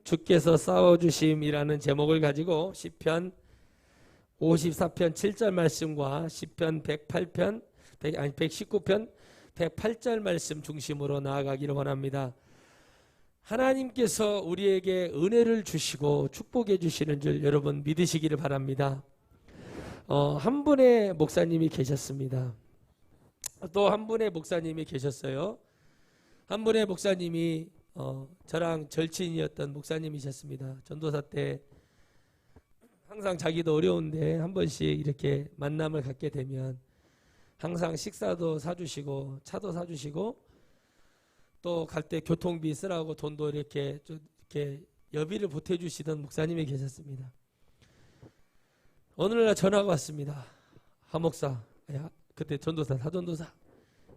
주께서 싸워주심이라는 제목을 가지고 시편 54편 7절 말씀과 시편 108편 119편 108절 말씀 중심으로 나아가기를 원합니다. 하나님께서 우리에게 은혜를 주시고 축복해 주시는 줄 여러분 믿으시기를 바랍니다. 한 분의 목사님이 계셨습니다. 또 한 분의 목사님이 계셨어요. 한 분의 목사님이 저랑 절친이었던 목사님이셨습니다. 전도사 때 항상 자기도 어려운데 한 번씩 이렇게 만남을 갖게 되면 항상 식사도 사주시고 차도 사주시고 또 갈 때 교통비 쓰라고 돈도 이렇게 여비를 보태주시던 목사님이 계셨습니다. 어느 날 전화가 왔습니다. 하 목사, 그때 전도사, 사전도사.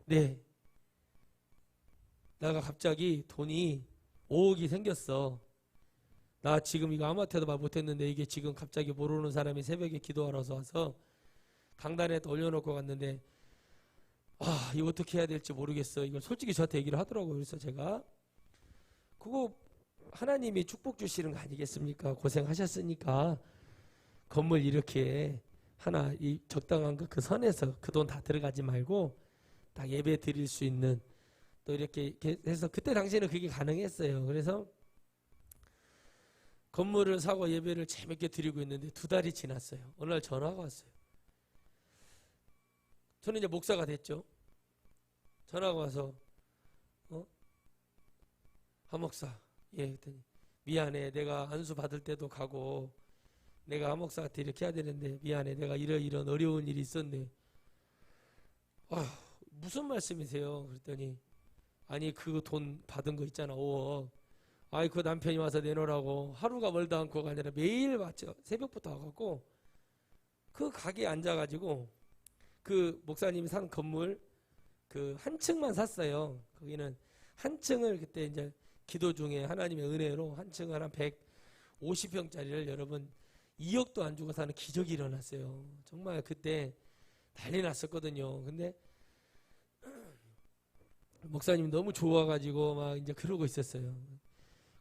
네. 내가 갑자기 돈이 5억이 생겼어. 나 지금 이거 아무한테도 말 못했는데 이게 지금 갑자기 모르는 사람이 새벽에 기도하러 와서 강단에 올려놓고 갔는데 이거 어떻게 해야 될지 모르겠어. 이걸 솔직히 저한테 얘기를 하더라고요. 그래서 제가 그거 하나님이 축복 주시는 거 아니겠습니까? 고생하셨으니까 건물 이렇게 하나 이 적당한 그 선에서 그 돈 다 들어가지 말고 딱 예배 드릴 수 있는 또 이렇게 해서 그때 당시에는 그게 가능했어요. 그래서 건물을 사고 예배를 재밌게 드리고 있는데 2달이 지났어요. 어느 날 전화가 왔어요. 저는 이제 목사가 됐죠. 전화가 와서 하 목사, 그랬더니 미안해. 내가 안수 받을 때도 가고 내가 하 목사한테 이렇게 해야 되는데 미안해. 내가 이런 어려운 일이 있었네. 무슨 말씀이세요? 그랬더니 아니 그 돈 받은 거 있잖아 5억. 그 남편이 와서 내놓으라고 하루가 멀다 않고가 아니라 매일 왔죠. 새벽부터 와갖고 그 가게에 앉아가지고 그 목사님이 산 건물 그 한 층만 샀어요. 거기는 한 층을 그때 이제 기도 중에 하나님의 은혜로 한 층을 한 150평짜리를 여러분 2억도 안 주고 사는 기적이 일어났어요. 정말 그때 난리 났었거든요. 근데 목사님 너무 좋아가지고 막 이제 그러고 있었어요.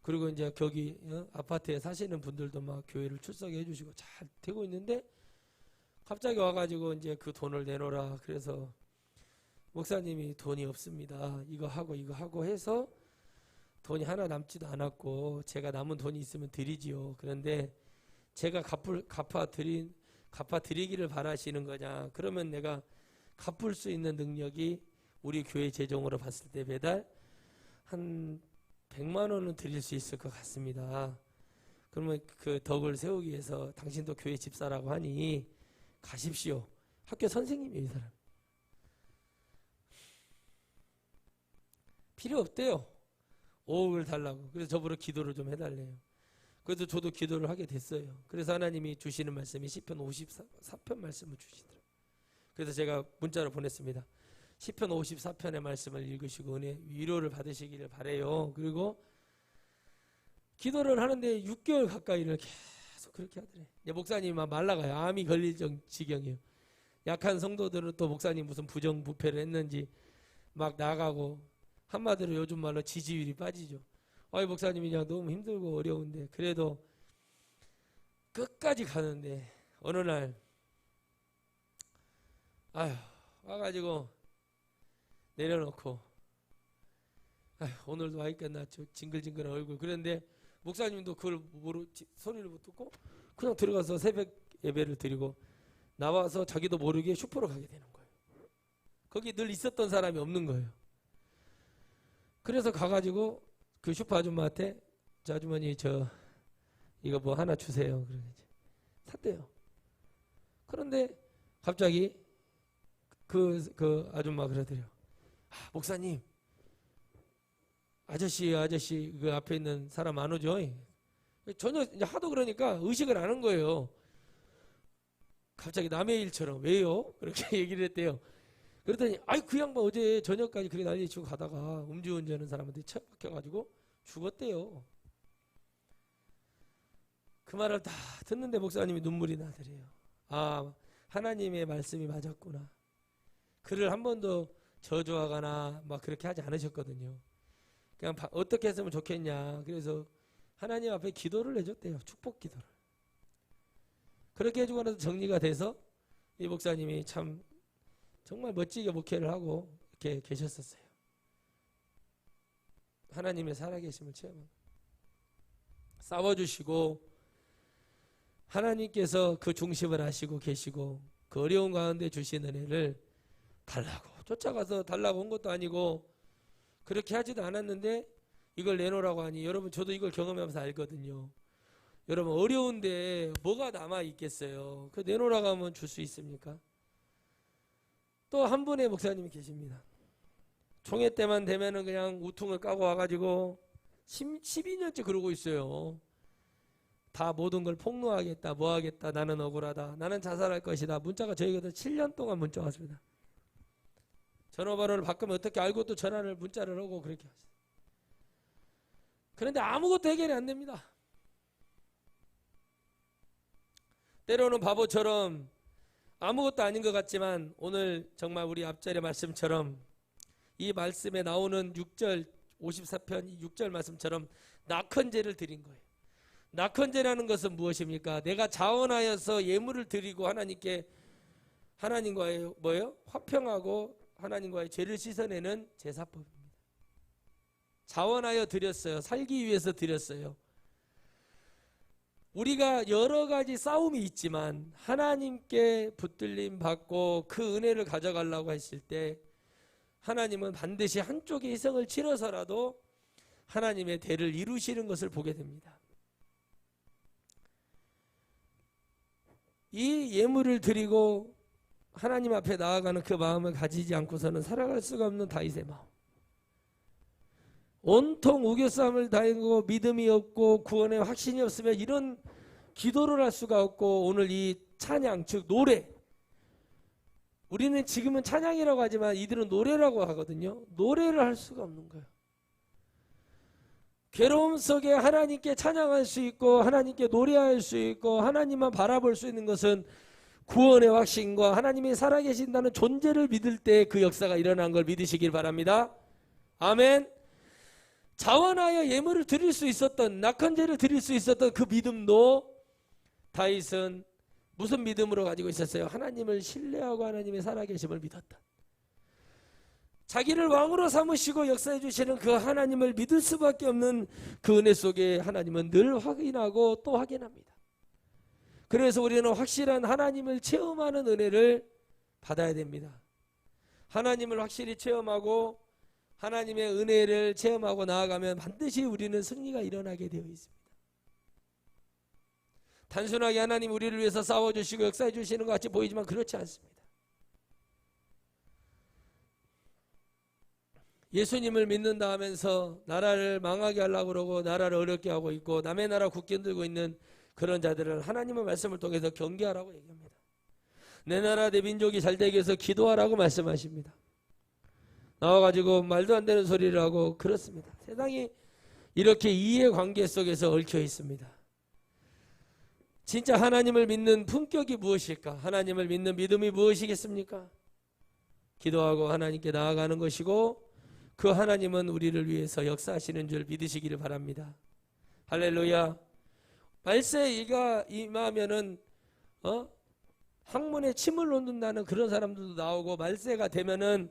그리고 이제 거기 아파트에 사시는 분들도 막 교회를 출석해 주시고 잘 되고 있는데 갑자기 와가지고 이제 그 돈을 내놓으라. 그래서 목사님이 돈이 없습니다. 이거 하고 해서 돈이 하나 남지도 않았고 제가 남은 돈이 있으면 드리지요. 그런데 제가 갚아드리기를 바라시는 거냐. 그러면 내가 갚을 수 있는 능력이 우리 교회 재정으로 봤을 때 매달 한 100만 원은 드릴 수 있을 것 같습니다. 그러면 그 덕을 세우기 위해서 당신도 교회 집사라고 하니 가십시오. 학교 선생님이에요, 이 사람. 필요 없대요. 5억을 달라고. 그래서 저보고 기도를 좀 해달래요. 그래서 저도 기도를 하게 됐어요. 그래서 하나님이 주시는 말씀이 시편 54편 말씀을 주시더라고요. 그래서 제가 문자로 보냈습니다. 시편 54편의 말씀을 읽으시고 은혜 위로를 받으시기를 바래요. 그리고 기도를 하는데 6개월 가까이를 계속 그렇게 하더래. 목사님이 막 말라가요. 암이 걸릴 지경이에요. 약한 성도들은 또 목사님 무슨 부정부패를 했는지 막 나가고 한마디로 요즘 말로 지지율이 빠지죠. 목사님이 그냥 너무 힘들고 어려운데 그래도 끝까지 가는데 어느 날 와가지고 내려놓고 오늘도 와 있겠나 징글징글한 얼굴. 그런데 목사님도 그걸 소리를 못 듣고 그냥 들어가서 새벽 예배를 드리고 나와서 자기도 모르게 슈퍼로 가게 되는 거예요. 거기 늘 있었던 사람이 없는 거예요. 그래서 가가지고 그 슈퍼 아줌마한테 저 아주머니 이거 뭐 하나 주세요. 그러지 샀대요. 그런데 갑자기 그 아줌마 그러더래요. 목사님, 아저씨 그 앞에 있는 사람 안 오죠? 전혀 이제 하도 그러니까 의식을 안 한 거예요. 갑자기 남의 일처럼 왜요? 그렇게 얘기를 했대요. 그랬더니 그 양반 어제 저녁까지 그렇게 난리치고 가다가 음주운전하는 사람한테 쳐 박혀가지고 죽었대요. 그 말을 다 듣는데 목사님이 눈물이 나더래요. 하나님의 말씀이 맞았구나. 그를 한 번도 저주하거나 막 그렇게 하지 않으셨거든요. 그냥 어떻게 했으면 좋겠냐. 그래서 하나님 앞에 기도를 해줬대요. 축복 기도를. 그렇게 해주고 나서 정리가 돼서 이 목사님이 참 정말 멋지게 목회를 하고 이렇게 계셨었어요. 하나님의 살아계심을 체험하고 싸워주시고 하나님께서 그 중심을 하시고 계시고 그 어려운 가운데 주신 은혜를 달라고 쫓아가서 달라고 온 것도 아니고 그렇게 하지도 않았는데 이걸 내놓으라고 하니 여러분 저도 이걸 경험하면서 알거든요. 여러분 어려운데 뭐가 남아 있겠어요. 그 내놓으라고 하면 줄 수 있습니까? 또 한 분의 목사님이 계십니다. 총회 때만 되면은 그냥 우퉁을 까고 와가지고 12년째 그러고 있어요. 다 모든 걸 폭로하겠다, 뭐 하겠다, 나는 억울하다, 나는 자살할 것이다. 문자가 저희가 7년 동안 문자 왔습니다. 전화번호를 바꾸면 어떻게 알고 또 전화를 문자를 하고 그렇게 하시죠. 그런데 아무것도 해결이 안 됩니다. 때로는 바보처럼 아무것도 아닌 것 같지만 오늘 정말 우리 앞절의 말씀처럼 이 말씀에 나오는 6절 54편 6절 말씀처럼 낙헌제를 드린 거예요. 낙헌제라는 것은 무엇입니까? 내가 자원하여서 예물을 드리고 하나님께 하나님과의 뭐예요? 화평하고 하나님과의 죄를 씻어내는 제사법입니다. 자원하여 드렸어요. 살기 위해서 드렸어요. 우리가 여러 가지 싸움이 있지만 하나님께 붙들림 받고 그 은혜를 가져가려고 했을 때 하나님은 반드시 한쪽의 희생을 치러서라도 하나님의 대를 이루시는 것을 보게 됩니다. 이 예물을 드리고 하나님 앞에 나아가는 그 마음을 가지지 않고서는 살아갈 수가 없는 다윗의 마음. 온통 우겨싸움을 다니고 믿음이 없고 구원의 확신이 없으면 이런 기도를 할 수가 없고 오늘 이 찬양 즉 노래 우리는 지금은 찬양이라고 하지만 이들은 노래라고 하거든요. 노래를 할 수가 없는 거예요. 괴로움 속에 하나님께 찬양할 수 있고 하나님께 노래할 수 있고 하나님만 바라볼 수 있는 것은 구원의 확신과 하나님이 살아계신다는 존재를 믿을 때 그 역사가 일어난 걸 믿으시길 바랍니다. 아멘. 자원하여 예물을 드릴 수 있었던 낙헌제를 드릴 수 있었던 그 믿음도 다윗은 무슨 믿음으로 가지고 있었어요? 하나님을 신뢰하고 하나님의 살아계심을 믿었다. 자기를 왕으로 삼으시고 역사해 주시는 그 하나님을 믿을 수밖에 없는 그 은혜 속에 하나님은 늘 확인하고 또 확인합니다. 그래서 우리는 확실한 하나님을 체험하는 은혜를 받아야 됩니다. 하나님을 확실히 체험하고 하나님의 은혜를 체험하고 나아가면 반드시 우리는 승리가 일어나게 되어 있습니다. 단순하게 하나님 우리를 위해서 싸워주시고 역사해 주시는 것 같이 보이지만 그렇지 않습니다. 예수님을 믿는다 하면서 나라를 망하게 하려고 그러고 나라를 어렵게 하고 있고 남의 나라 국기 흔들고 있는 그런 자들을 하나님의 말씀을 통해서 경계하라고 얘기합니다. 내 나라 내 민족이 잘 되기 위해서 기도하라고 말씀하십니다. 나와가지고 말도 안 되는 소리를 하고 그렇습니다. 세상이 이렇게 이해관계 속에서 얽혀 있습니다. 진짜 하나님을 믿는 품격이 무엇일까? 하나님을 믿는 믿음이 무엇이겠습니까? 기도하고 하나님께 나아가는 것이고 그 하나님은 우리를 위해서 역사하시는 줄 믿으시기를 바랍니다. 할렐루야. 말세가 임하면은 항문에 침을 놓는다는 그런 사람들도 나오고 말세가 되면은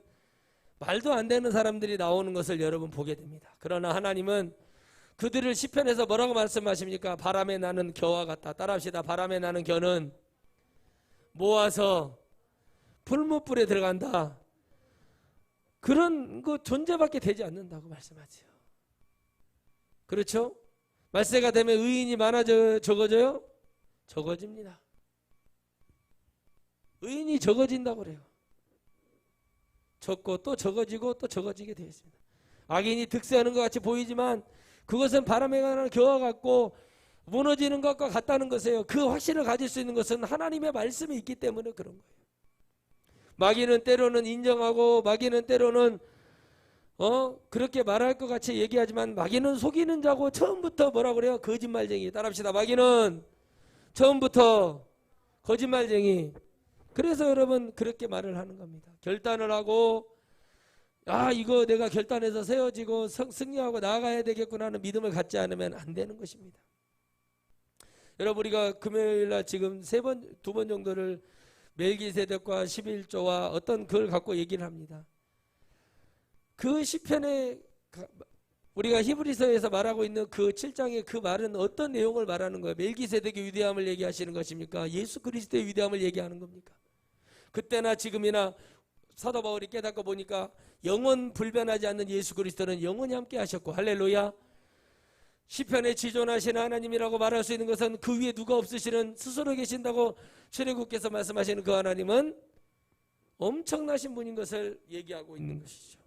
말도 안 되는 사람들이 나오는 것을 여러분 보게 됩니다. 그러나 하나님은 그들을 시편에서 뭐라고 말씀하십니까? 바람에 나는 겨와 같다. 따라합시다. 바람에 나는 겨는 모아서 풀무불에 들어간다. 그런 그 존재밖에 되지 않는다고 말씀하죠. 그렇죠? 말세가 되면 의인이 적어져요? 적어집니다. 의인이 적어진다고 그래요. 적고 또 적어지고 또 적어지게 되어 있습니다. 악인이 득세하는 것 같이 보이지만 그것은 바람에 가는 겨와 같고 무너지는 것과 같다는 것이에요. 그 확신을 가질 수 있는 것은 하나님의 말씀이 있기 때문에 그런 거예요. 마귀는 때로는 인정하고 마귀는 때로는 그렇게 말할 것 같이 얘기하지만 마귀는 속이는 자고 처음부터 뭐라 그래요? 거짓말쟁이. 따라합시다. 마귀는 처음부터 거짓말쟁이. 그래서 여러분 그렇게 말을 하는 겁니다. 결단을 하고 아, 이거 내가 결단해서 세워지고 승리하고 나아가야 되겠구나 하는 믿음을 갖지 않으면 안 되는 것입니다. 여러분, 우리가 금요일날 지금 두 번 정도를 멜기세덱과 11조와 어떤 글 갖고 얘기를 합니다. 그 시편에 우리가 히브리서에서 말하고 있는 그 7장의 그 말은 어떤 내용을 말하는 거예요? 멜기세덱의 위대함을 얘기하시는 것입니까? 예수 그리스도의 위대함을 얘기하는 겁니까? 그때나 지금이나 사도 바울이 깨닫고 보니까 영원 불변하지 않는 예수 그리스도는 영원히 함께 하셨고, 할렐루야. 시편에 지존하시는 하나님이라고 말할 수 있는 것은 그 위에 누가 없으시는 스스로 계신다고 출애굽께서 말씀하시는 그 하나님은 엄청나신 분인 것을 얘기하고 있는 것이죠.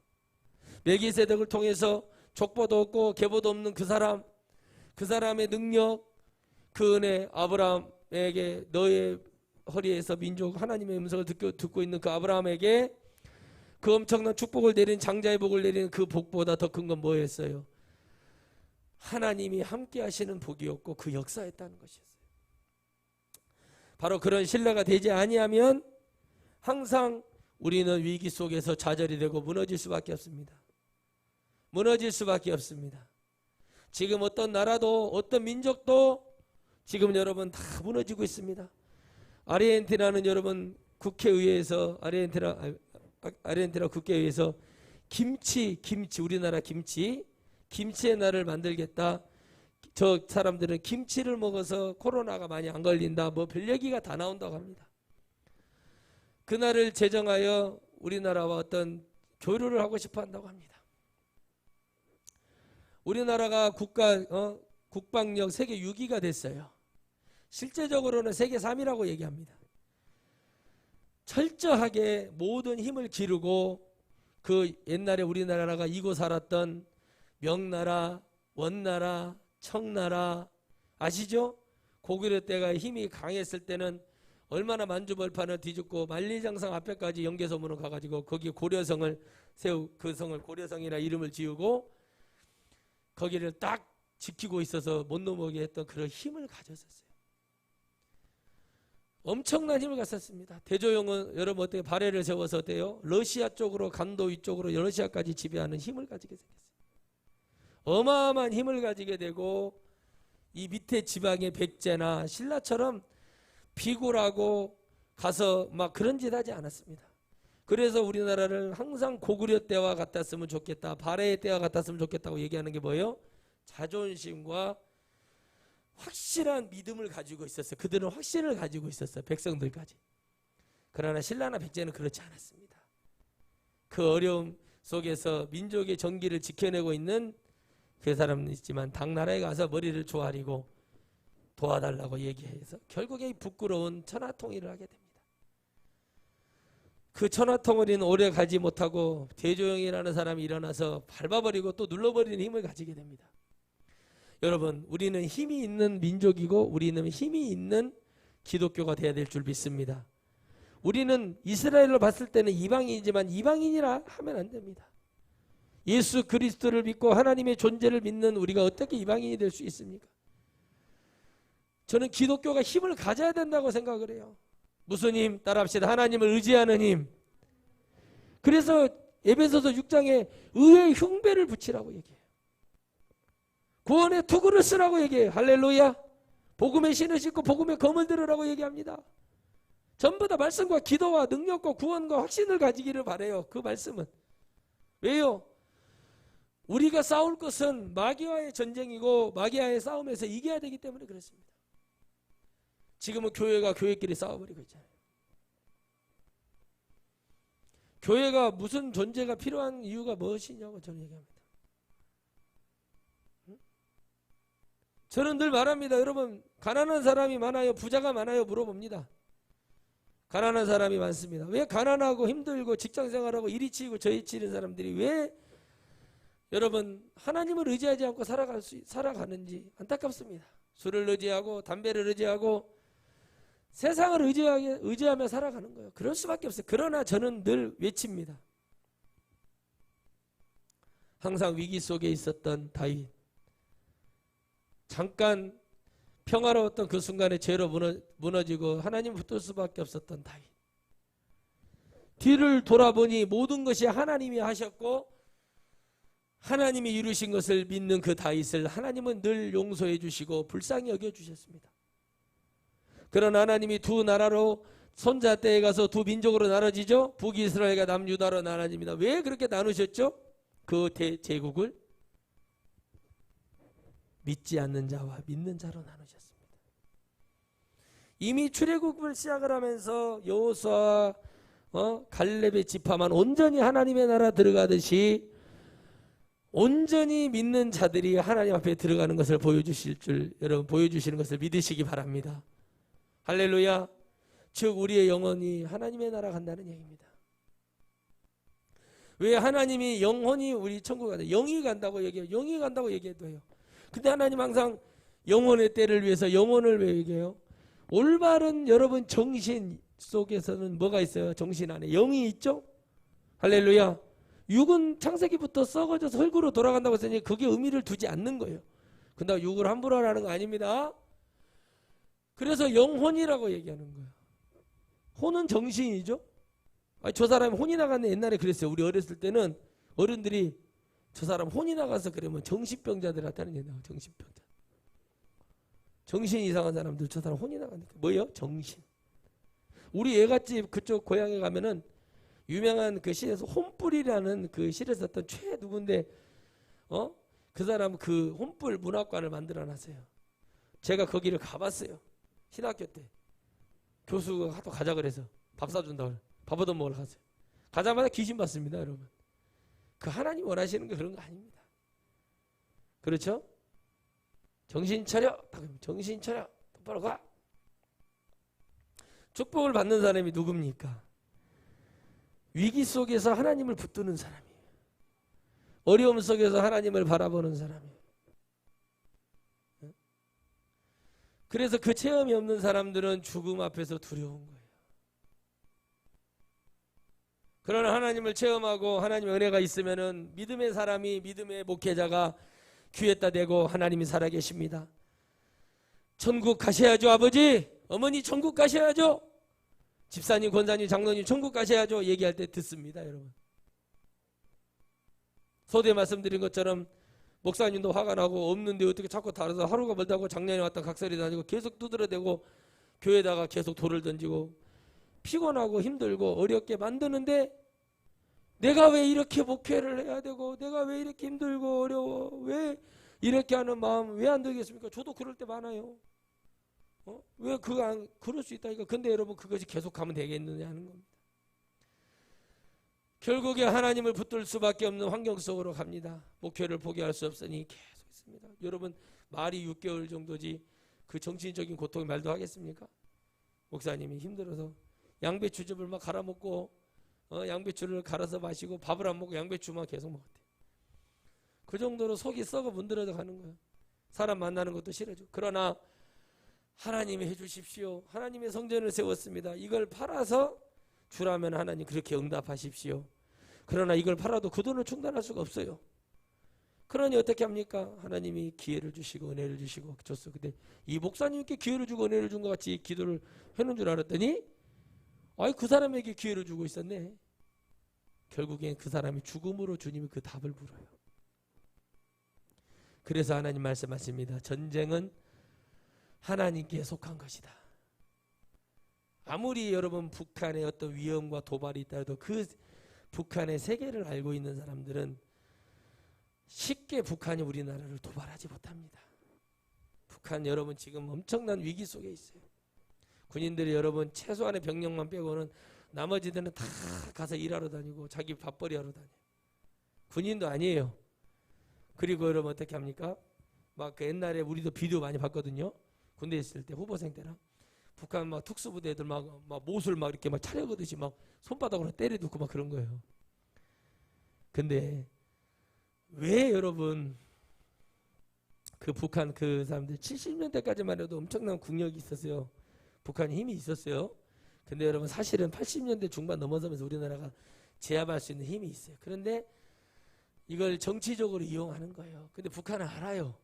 멜기세덱을 통해서 족보도 없고 계보도 없는 그 사람의 능력, 그 은혜, 아브라함에게 너의 허리에서 민족 하나님의 음성을 듣고 있는 그 아브라함에게 그 엄청난 축복을 내린 장자의 복을 내리는 그 복보다 더 큰 건 뭐였어요? 하나님이 함께 하시는 복이었고 그 역사였다는 것이었어요. 바로 그런 신뢰가 되지 아니하면 항상 우리는 위기 속에서 좌절이 되고 무너질 수밖에 없습니다. 무너질 수밖에 없습니다. 지금 어떤 나라도 어떤 민족도 지금 여러분 다 무너지고 있습니다. 아르헨티나는 여러분 국회의회에서 아르헨티나 국회의회에서 김치 우리나라 김치의 날을 만들겠다. 저 사람들은 김치를 먹어서 코로나가 많이 안 걸린다. 뭐 별 얘기가 다 나온다고 합니다. 그날을 제정하여 우리나라와 어떤 교류를 하고 싶어 한다고 합니다. 우리나라가 국방력 세계 6위가 됐어요. 실제적으로는 세계 3위라고 얘기합니다. 철저하게 모든 힘을 기르고 그 옛날에 우리나라가 이고 살았던 명나라, 원나라, 청나라 아시죠? 고구려 때가 힘이 강했을 때는 얼마나 만주벌판을 뒤집고 만리장성 앞에까지 영계소문을 가가지고 거기 고려성을 그 성을 고려성이라 이름을 지우고 거기를 딱 지키고 있어서 못 넘어오게 했던 그런 힘을 가졌었어요. 엄청난 힘을 가졌습니다. 대조영은 여러분 어떻게 발해를 세워서 어때요? 러시아 쪽으로 간도 위쪽으로 러시아까지 지배하는 힘을 가지게 생겼어요. 어마어마한 힘을 가지게 되고 이 밑에 지방의 백제나 신라처럼 비굴하고 가서 막 그런 짓 하지 않았습니다. 그래서 우리나라를 항상 고구려 때와 같았으면 좋겠다, 발해의 때와 같았으면 좋겠다고 얘기하는 게 뭐예요? 자존심과 확실한 믿음을 가지고 있었어요. 그들은 확신을 가지고 있었어요. 백성들까지. 그러나 신라나 백제는 그렇지 않았습니다. 그 어려움 속에서 민족의 정기를 지켜내고 있는 그 사람은 있지만 당나라에 가서 머리를 조아리고 도와달라고 얘기해서 결국에 이 부끄러운 천하통일을 하게 됩니다. 그 천하통일은 오래 가지 못하고 대조영이라는 사람이 일어나서 밟아버리고 또 눌러버리는 힘을 가지게 됩니다. 여러분, 우리는 힘이 있는 민족이고 우리는 힘이 있는 기독교가 되어야 될 줄 믿습니다. 우리는 이스라엘로 봤을 때는 이방인이지만 이방인이라 하면 안 됩니다. 예수 그리스도를 믿고 하나님의 존재를 믿는 우리가 어떻게 이방인이 될 수 있습니까? 저는 기독교가 힘을 가져야 된다고 생각을 해요. 무슨 힘? 따라합시다. 하나님을 의지하는 힘. 그래서 에베소서 6장에 의의 흉배를 붙이라고 얘기해요. 구원의 투구를 쓰라고 얘기해요. 할렐루야. 복음의 신을 신고 복음의 검을 들으라고 얘기합니다. 전부 다 말씀과 기도와 능력과 구원과 확신을 가지기를 바라요. 그 말씀은. 왜요? 우리가 싸울 것은 마귀와의 전쟁이고 마귀와의 싸움에서 이겨야 되기 때문에 그렇습니다. 지금은 교회가 교회끼리 싸워버리고 있잖아요. 교회가 무슨 존재가 필요한 이유가 무엇이냐고 저는 얘기합니다. 저는 늘 말합니다. 여러분, 가난한 사람이 많아요? 부자가 많아요? 물어봅니다. 가난한 사람이 많습니다. 왜 가난하고 힘들고 직장생활하고 이리 치이고 저리 치이는 사람들이 왜 여러분 하나님을 의지하지 않고 살아가는지 안타깝습니다. 술을 의지하고 담배를 의지하고 세상을 의지하며 살아가는 거예요. 그럴 수밖에 없어요. 그러나 저는 늘 외칩니다. 항상 위기 속에 있었던 다윗, 잠깐 평화로웠던 그 순간에 죄로 무너지고 하나님 붙들 수밖에 없었던 다윗, 뒤를 돌아보니 모든 것이 하나님이 하셨고 하나님이 이루신 것을 믿는 그 다윗을 하나님은 늘 용서해 주시고 불쌍히 여겨 주셨습니다. 그러나 하나님이 두 나라로 손자 때에 가서 두 민족으로 나눠지죠. 북이스라엘과 남유다로 나눠집니다. 왜 그렇게 나누셨죠? 그 제국을 믿지 않는 자와 믿는 자로 나누셨습니다. 이미 출애굽을 시작을 하면서 여호수아와 갈렙의 지파만 온전히 하나님의 나라 들어가듯이 온전히 믿는 자들이 하나님 앞에 들어가는 것을 보여주실 줄 여러분 보여주시는 것을 믿으시기 바랍니다. 할렐루야. 즉 우리의 영혼이 하나님의 나라 간다는 얘기입니다. 왜 하나님이 영혼이 우리 천국 간다, 영이 간다고 얘기해요. 영이 간다고 얘기해도 해요. 근데 하나님 항상 영혼의 때를 위해서 영혼을 왜 얘기해요? 올바른 여러분 정신 속에서는 뭐가 있어요? 정신 안에 영이 있죠? 할렐루야. 육은 창세기부터 썩어져서 흙으로 돌아간다고 했으니 그게 의미를 두지 않는 거예요. 근데 육을 함부로 하라는 거 아닙니다. 그래서 영혼이라고 얘기하는 거예요. 혼은 정신이죠. 아니, 저 사람이 혼이 나갔네. 옛날에 그랬어요. 우리 어렸을 때는 어른들이 저 사람 혼이 나가서 그러면 정신병자들한테는 얘기해요. 정신병자. 정신 이상한 사람들 저 사람 혼이 나가니까 뭐예요? 정신. 우리 애갓집 그쪽 고향에 가면은 유명한 그 시에서 혼불이라는 그 시를 썼던 최 누군데 그 사람 그 혼불 문학관을 만들어 놨어요. 제가 거기를 가봤어요. 신학교 때 교수가 하도 가자 그래서 밥 사준다고 밥 얻어 먹으러 갔어요. 가자마자 귀신 받습니다. 여러분 그 하나님 원하시는 게 그런 거 아닙니다. 그렇죠? 정신 차려. 정신 차려. 똑바로 가. 축복을 받는 사람이 누굽니까? 위기 속에서 하나님을 붙드는 사람이에요. 어려움 속에서 하나님을 바라보는 사람이에요. 그래서 그 체험이 없는 사람들은 죽음 앞에서 두려운 거예요. 그러나 하나님을 체험하고 하나님의 은혜가 있으면은 믿음의 사람이 믿음의 목회자가 귀에다 대고 하나님이 살아계십니다. 천국 가셔야죠. 아버지 어머니 천국 가셔야죠. 집사님 권사님 장로님 천국 가셔야죠. 얘기할 때 듣습니다. 여러분 서두에 말씀드린 것처럼 목사님도 화가 나고 없는데 어떻게 자꾸 다뤄서 하루가 멀다고 작년에 왔다 각설이 다니고 계속 두드려대고 교회에다가 계속 돌을 던지고 피곤하고 힘들고 어렵게 만드는데 내가 왜 이렇게 목회를 해야 되고 내가 왜 이렇게 힘들고 어려워 왜 이렇게 하는 마음 왜 안 들겠습니까? 저도 그럴 때 많아요. 왜 그거 안 그럴 수 있다니까. 근데 여러분 그것이 계속 가면 되겠느냐 하는 겁니다. 결국에 하나님을 붙들 수밖에 없는 환경 속으로 갑니다. 목회를 포기할 수 없으니 계속 있습니다. 여러분 말이 6개월 정도지 그 정신적인 고통이 말도 하겠습니까? 목사님이 힘들어서 양배추즙을 막 갈아먹고 양배추를 갈아서 마시고 밥을 안 먹고 양배추만 계속 먹었대요. 그 정도로 속이 썩어 문드러져 가는 거예요. 사람 만나는 것도 싫어져. 그러나 하나님이 해주십시오. 하나님의 성전을 세웠습니다. 이걸 팔아서 주라면 하나님 그렇게 응답하십시오. 그러나 이걸 팔아도 그 돈을 충당할 수가 없어요. 그러니 어떻게 합니까? 하나님이 기회를 주시고 은혜를 주시고 줬어. 근데 이 목사님께 기회를 주고 은혜를 준 것 같이 기도를 해놓은 줄 알았더니 아이 그 사람에게 기회를 주고 있었네. 결국엔 그 사람이 죽음으로 주님이 그 답을 물어요. 그래서 하나님 말씀하십니다. 전쟁은 하나님께 속한 것이다. 아무리 여러분 북한의 어떤 위험과 도발이 있다 해도 그 북한의 세계를 알고 있는 사람들은 쉽게 북한이 우리나라를 도발하지 못합니다. 북한 여러분 지금 엄청난 위기 속에 있어요. 군인들이 여러분 최소한의 병력만 빼고는 나머지들은 다 가서 일하러 다니고 자기 밥벌이 하러 다녀요. 군인도 아니에요. 그리고 여러분 어떻게 합니까? 막 그 옛날에 우리도 비디오 많이 봤거든요. 군대 있을 때 후보생 때랑 북한 막 특수부대들 막 못을 막 이렇게 막 차려거듯이 막 손바닥으로 때려놓고 막 그런 거예요. 근데 왜 여러분 그 북한 그 사람들 70년대까지만 해도 엄청난 국력이 있었어요. 북한이 힘이 있었어요. 근데 여러분 사실은 80년대 중반 넘어서면서 우리나라가 제압할 수 있는 힘이 있어요. 그런데 이걸 정치적으로 이용하는 거예요. 근데 북한은 알아요.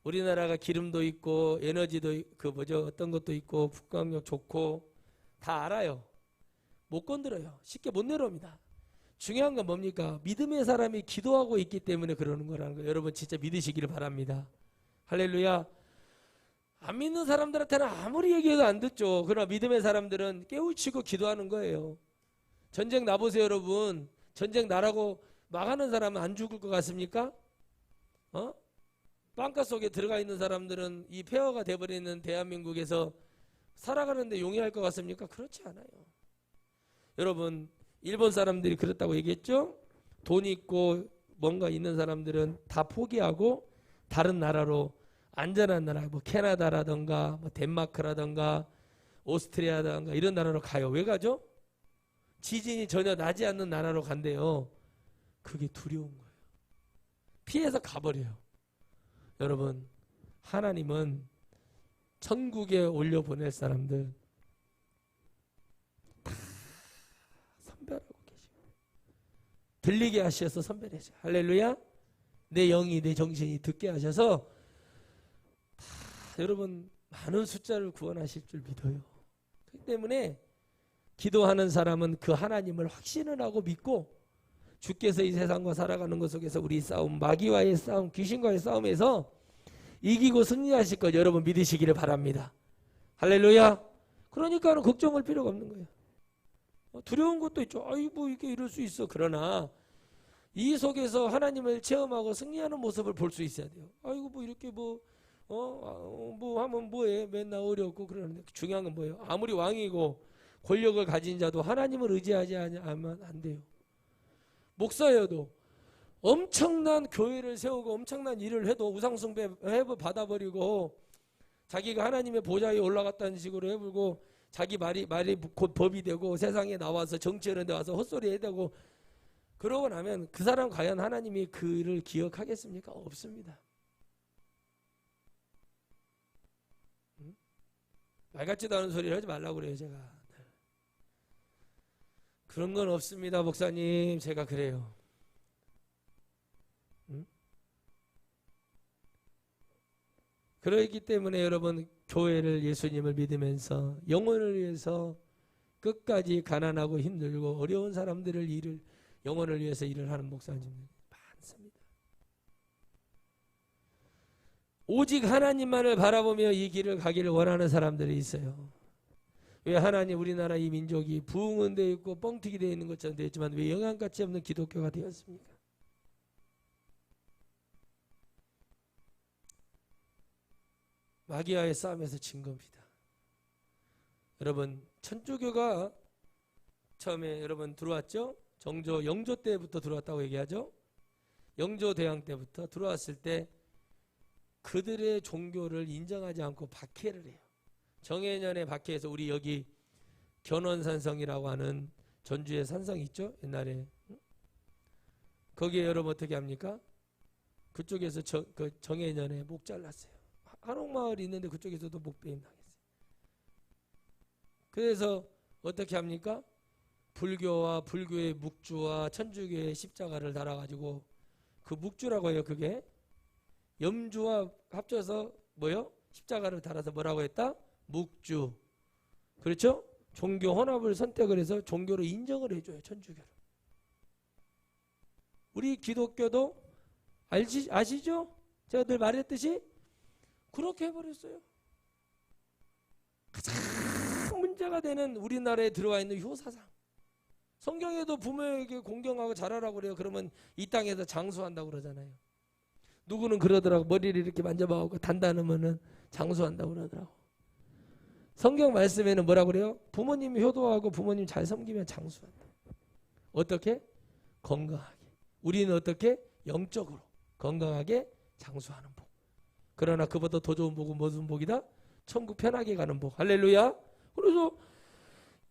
우리나라가 기름도 있고 에너지도 그 뭐죠 어떤 것도 있고 북강력 좋고 다 알아요. 못 건드려요. 쉽게 못 내려옵니다. 중요한 건 뭡니까? 믿음의 사람이 기도하고 있기 때문에 그러는 거라는 거예요. 여러분 진짜 믿으시기를 바랍니다. 할렐루야. 안 믿는 사람들한테는 아무리 얘기해도 안 듣죠. 그러나 믿음의 사람들은 깨우치고 기도하는 거예요. 전쟁 나보세요, 여러분. 전쟁 나라고 막하는 사람은 안 죽을 것 같습니까? 빵가 속에 들어가 있는 사람들은 이 폐허가 돼버리는 대한민국에서 살아가는데 용이할 것 같습니까? 그렇지 않아요. 여러분, 일본 사람들이 그렇다고 얘기했죠? 돈 있고 뭔가 있는 사람들은 다 포기하고 다른 나라로, 안전한 나라, 뭐 캐나다라든가 뭐 덴마크라든가 오스트리아라든가 이런 나라로 가요. 왜 가죠? 지진이 전혀 나지 않는 나라로 간대요. 그게 두려운 거예요. 피해서 가버려요. 여러분, 하나님은 천국에 올려보낼 사람들 다 선별하고 계십니다. 들리게 하셔서 선별하셔. 할렐루야. 내 영이 내 정신이 듣게 하셔서 다 여러분 많은 숫자를 구원하실 줄 믿어요. 그렇기 때문에 기도하는 사람은 그 하나님을 확신을 하고 믿고 주께서 이 세상과 살아가는 것 속에서 우리 싸움, 마귀와의 싸움, 귀신과의 싸움에서 이기고 승리하실 것 여러분 믿으시기를 바랍니다. 할렐루야. 그러니까 걱정할 필요가 없는 거예요. 두려운 것도 있죠. 아이고 이게 이럴 수 있어. 그러나 이 속에서 하나님을 체험하고 승리하는 모습을 볼 수 있어야 돼요. 아이고 뭐 이렇게 뭐 하면 뭐해. 맨날 어렵고 그러는데 중요한 건 뭐예요? 아무리 왕이고 권력을 가진 자도 하나님을 의지하지 않으면 안 돼요. 목사여도 엄청난 교회를 세우고 엄청난 일을 해도 우상숭배 받아버리고 자기가 하나님의 보좌에 올라갔다는 식으로 해불고 자기 말이 곧 법이 되고 세상에 나와서 정치하는 데 와서 헛소리 해야 되고 그러고 나면 그 사람 과연 하나님이 그를 기억하겠습니까? 없습니다. 말 같지도 않은 소리를 하지 말라고 그래요. 제가 그런 건 없습니다. 목사님 제가 그래요. 그렇기 때문에 여러분 교회를 예수님을 믿으면서 영혼을 위해서 끝까지 가난하고 힘들고 어려운 사람들을 영혼을 위해서 일을 하는 목사님들 많습니다. 오직 하나님만을 바라보며 이 길을 가기를 원하는 사람들이 있어요. 왜 하나님 우리나라 이 민족이 부흥은 되어 있고 뻥튀기 되어 있는 것처럼 되어 있지만 왜 영향가치 없는 기독교가 되었습니까? 마귀와의 싸움에서 진 겁니다. 여러분 천주교가 처음에 여러분 들어왔죠? 영조 때부터 들어왔다고 얘기하죠? 영조대왕 때부터 들어왔을 때 그들의 종교를 인정하지 않고 박해를 해요. 정해년에 박해해서 우리 여기 견원산성이라고 하는 전주에 산성 있죠? 옛날에 거기에 여러분 어떻게 합니까? 그쪽에서 정해년에 목 잘랐어요. 한옥마을이 있는데 그쪽에서도 목베임 당했어요. 그래서 어떻게 합니까? 불교와 불교의 묵주와 천주교의 십자가를 달아가지고 그 묵주라고 해요. 그게 염주와 합쳐서 뭐요? 십자가를 달아서 뭐라고 했다? 묵주. 그렇죠? 종교 혼합을 선택을 해서 종교로 인정을 해줘요. 천주교를. 우리 기독교도 아시죠? 제가 늘 말했듯이 그렇게 해버렸어요. 가장 문제가 되는 우리나라에 들어와 있는 효사상. 성경에도 부모에게 공경하고 잘하라고 그래요. 그러면 이 땅에서 장수한다고 그러잖아요. 누구는 그러더라고. 머리를 이렇게 만져봐갖고 단단하면은 장수한다고 그러더라고. 성경 말씀에는 뭐라고 그래요? 부모님 효도하고 부모님 잘 섬기면 장수한다. 어떻게? 건강하게. 우리는 어떻게? 영적으로 건강하게 장수하는 복. 그러나 그보다 더 좋은 복은 무슨 복이다? 천국 편하게 가는 복. 할렐루야. 그래서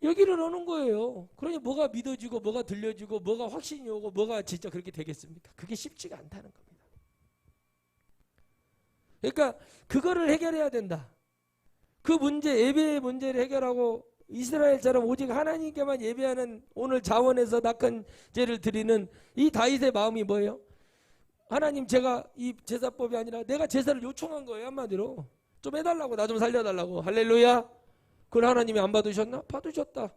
여기를 오는 거예요. 그러니 뭐가 믿어지고 뭐가 들려지고 뭐가 확신이 오고 뭐가 진짜 그렇게 되겠습니까? 그게 쉽지가 않다는 겁니다. 그러니까 그거를 해결해야 된다. 그 문제, 예배의 문제를 해결하고 이스라엘처럼 오직 하나님께만 예배하는 오늘 자원에서 낙한 제를 드리는 이 다윗의 마음이 뭐예요? 하나님 제가 이 제사법이 아니라 내가 제사를 요청한 거예요. 한마디로 좀 해달라고, 나 좀 살려달라고. 할렐루야. 그걸 하나님이 안 받으셨나? 받으셨다.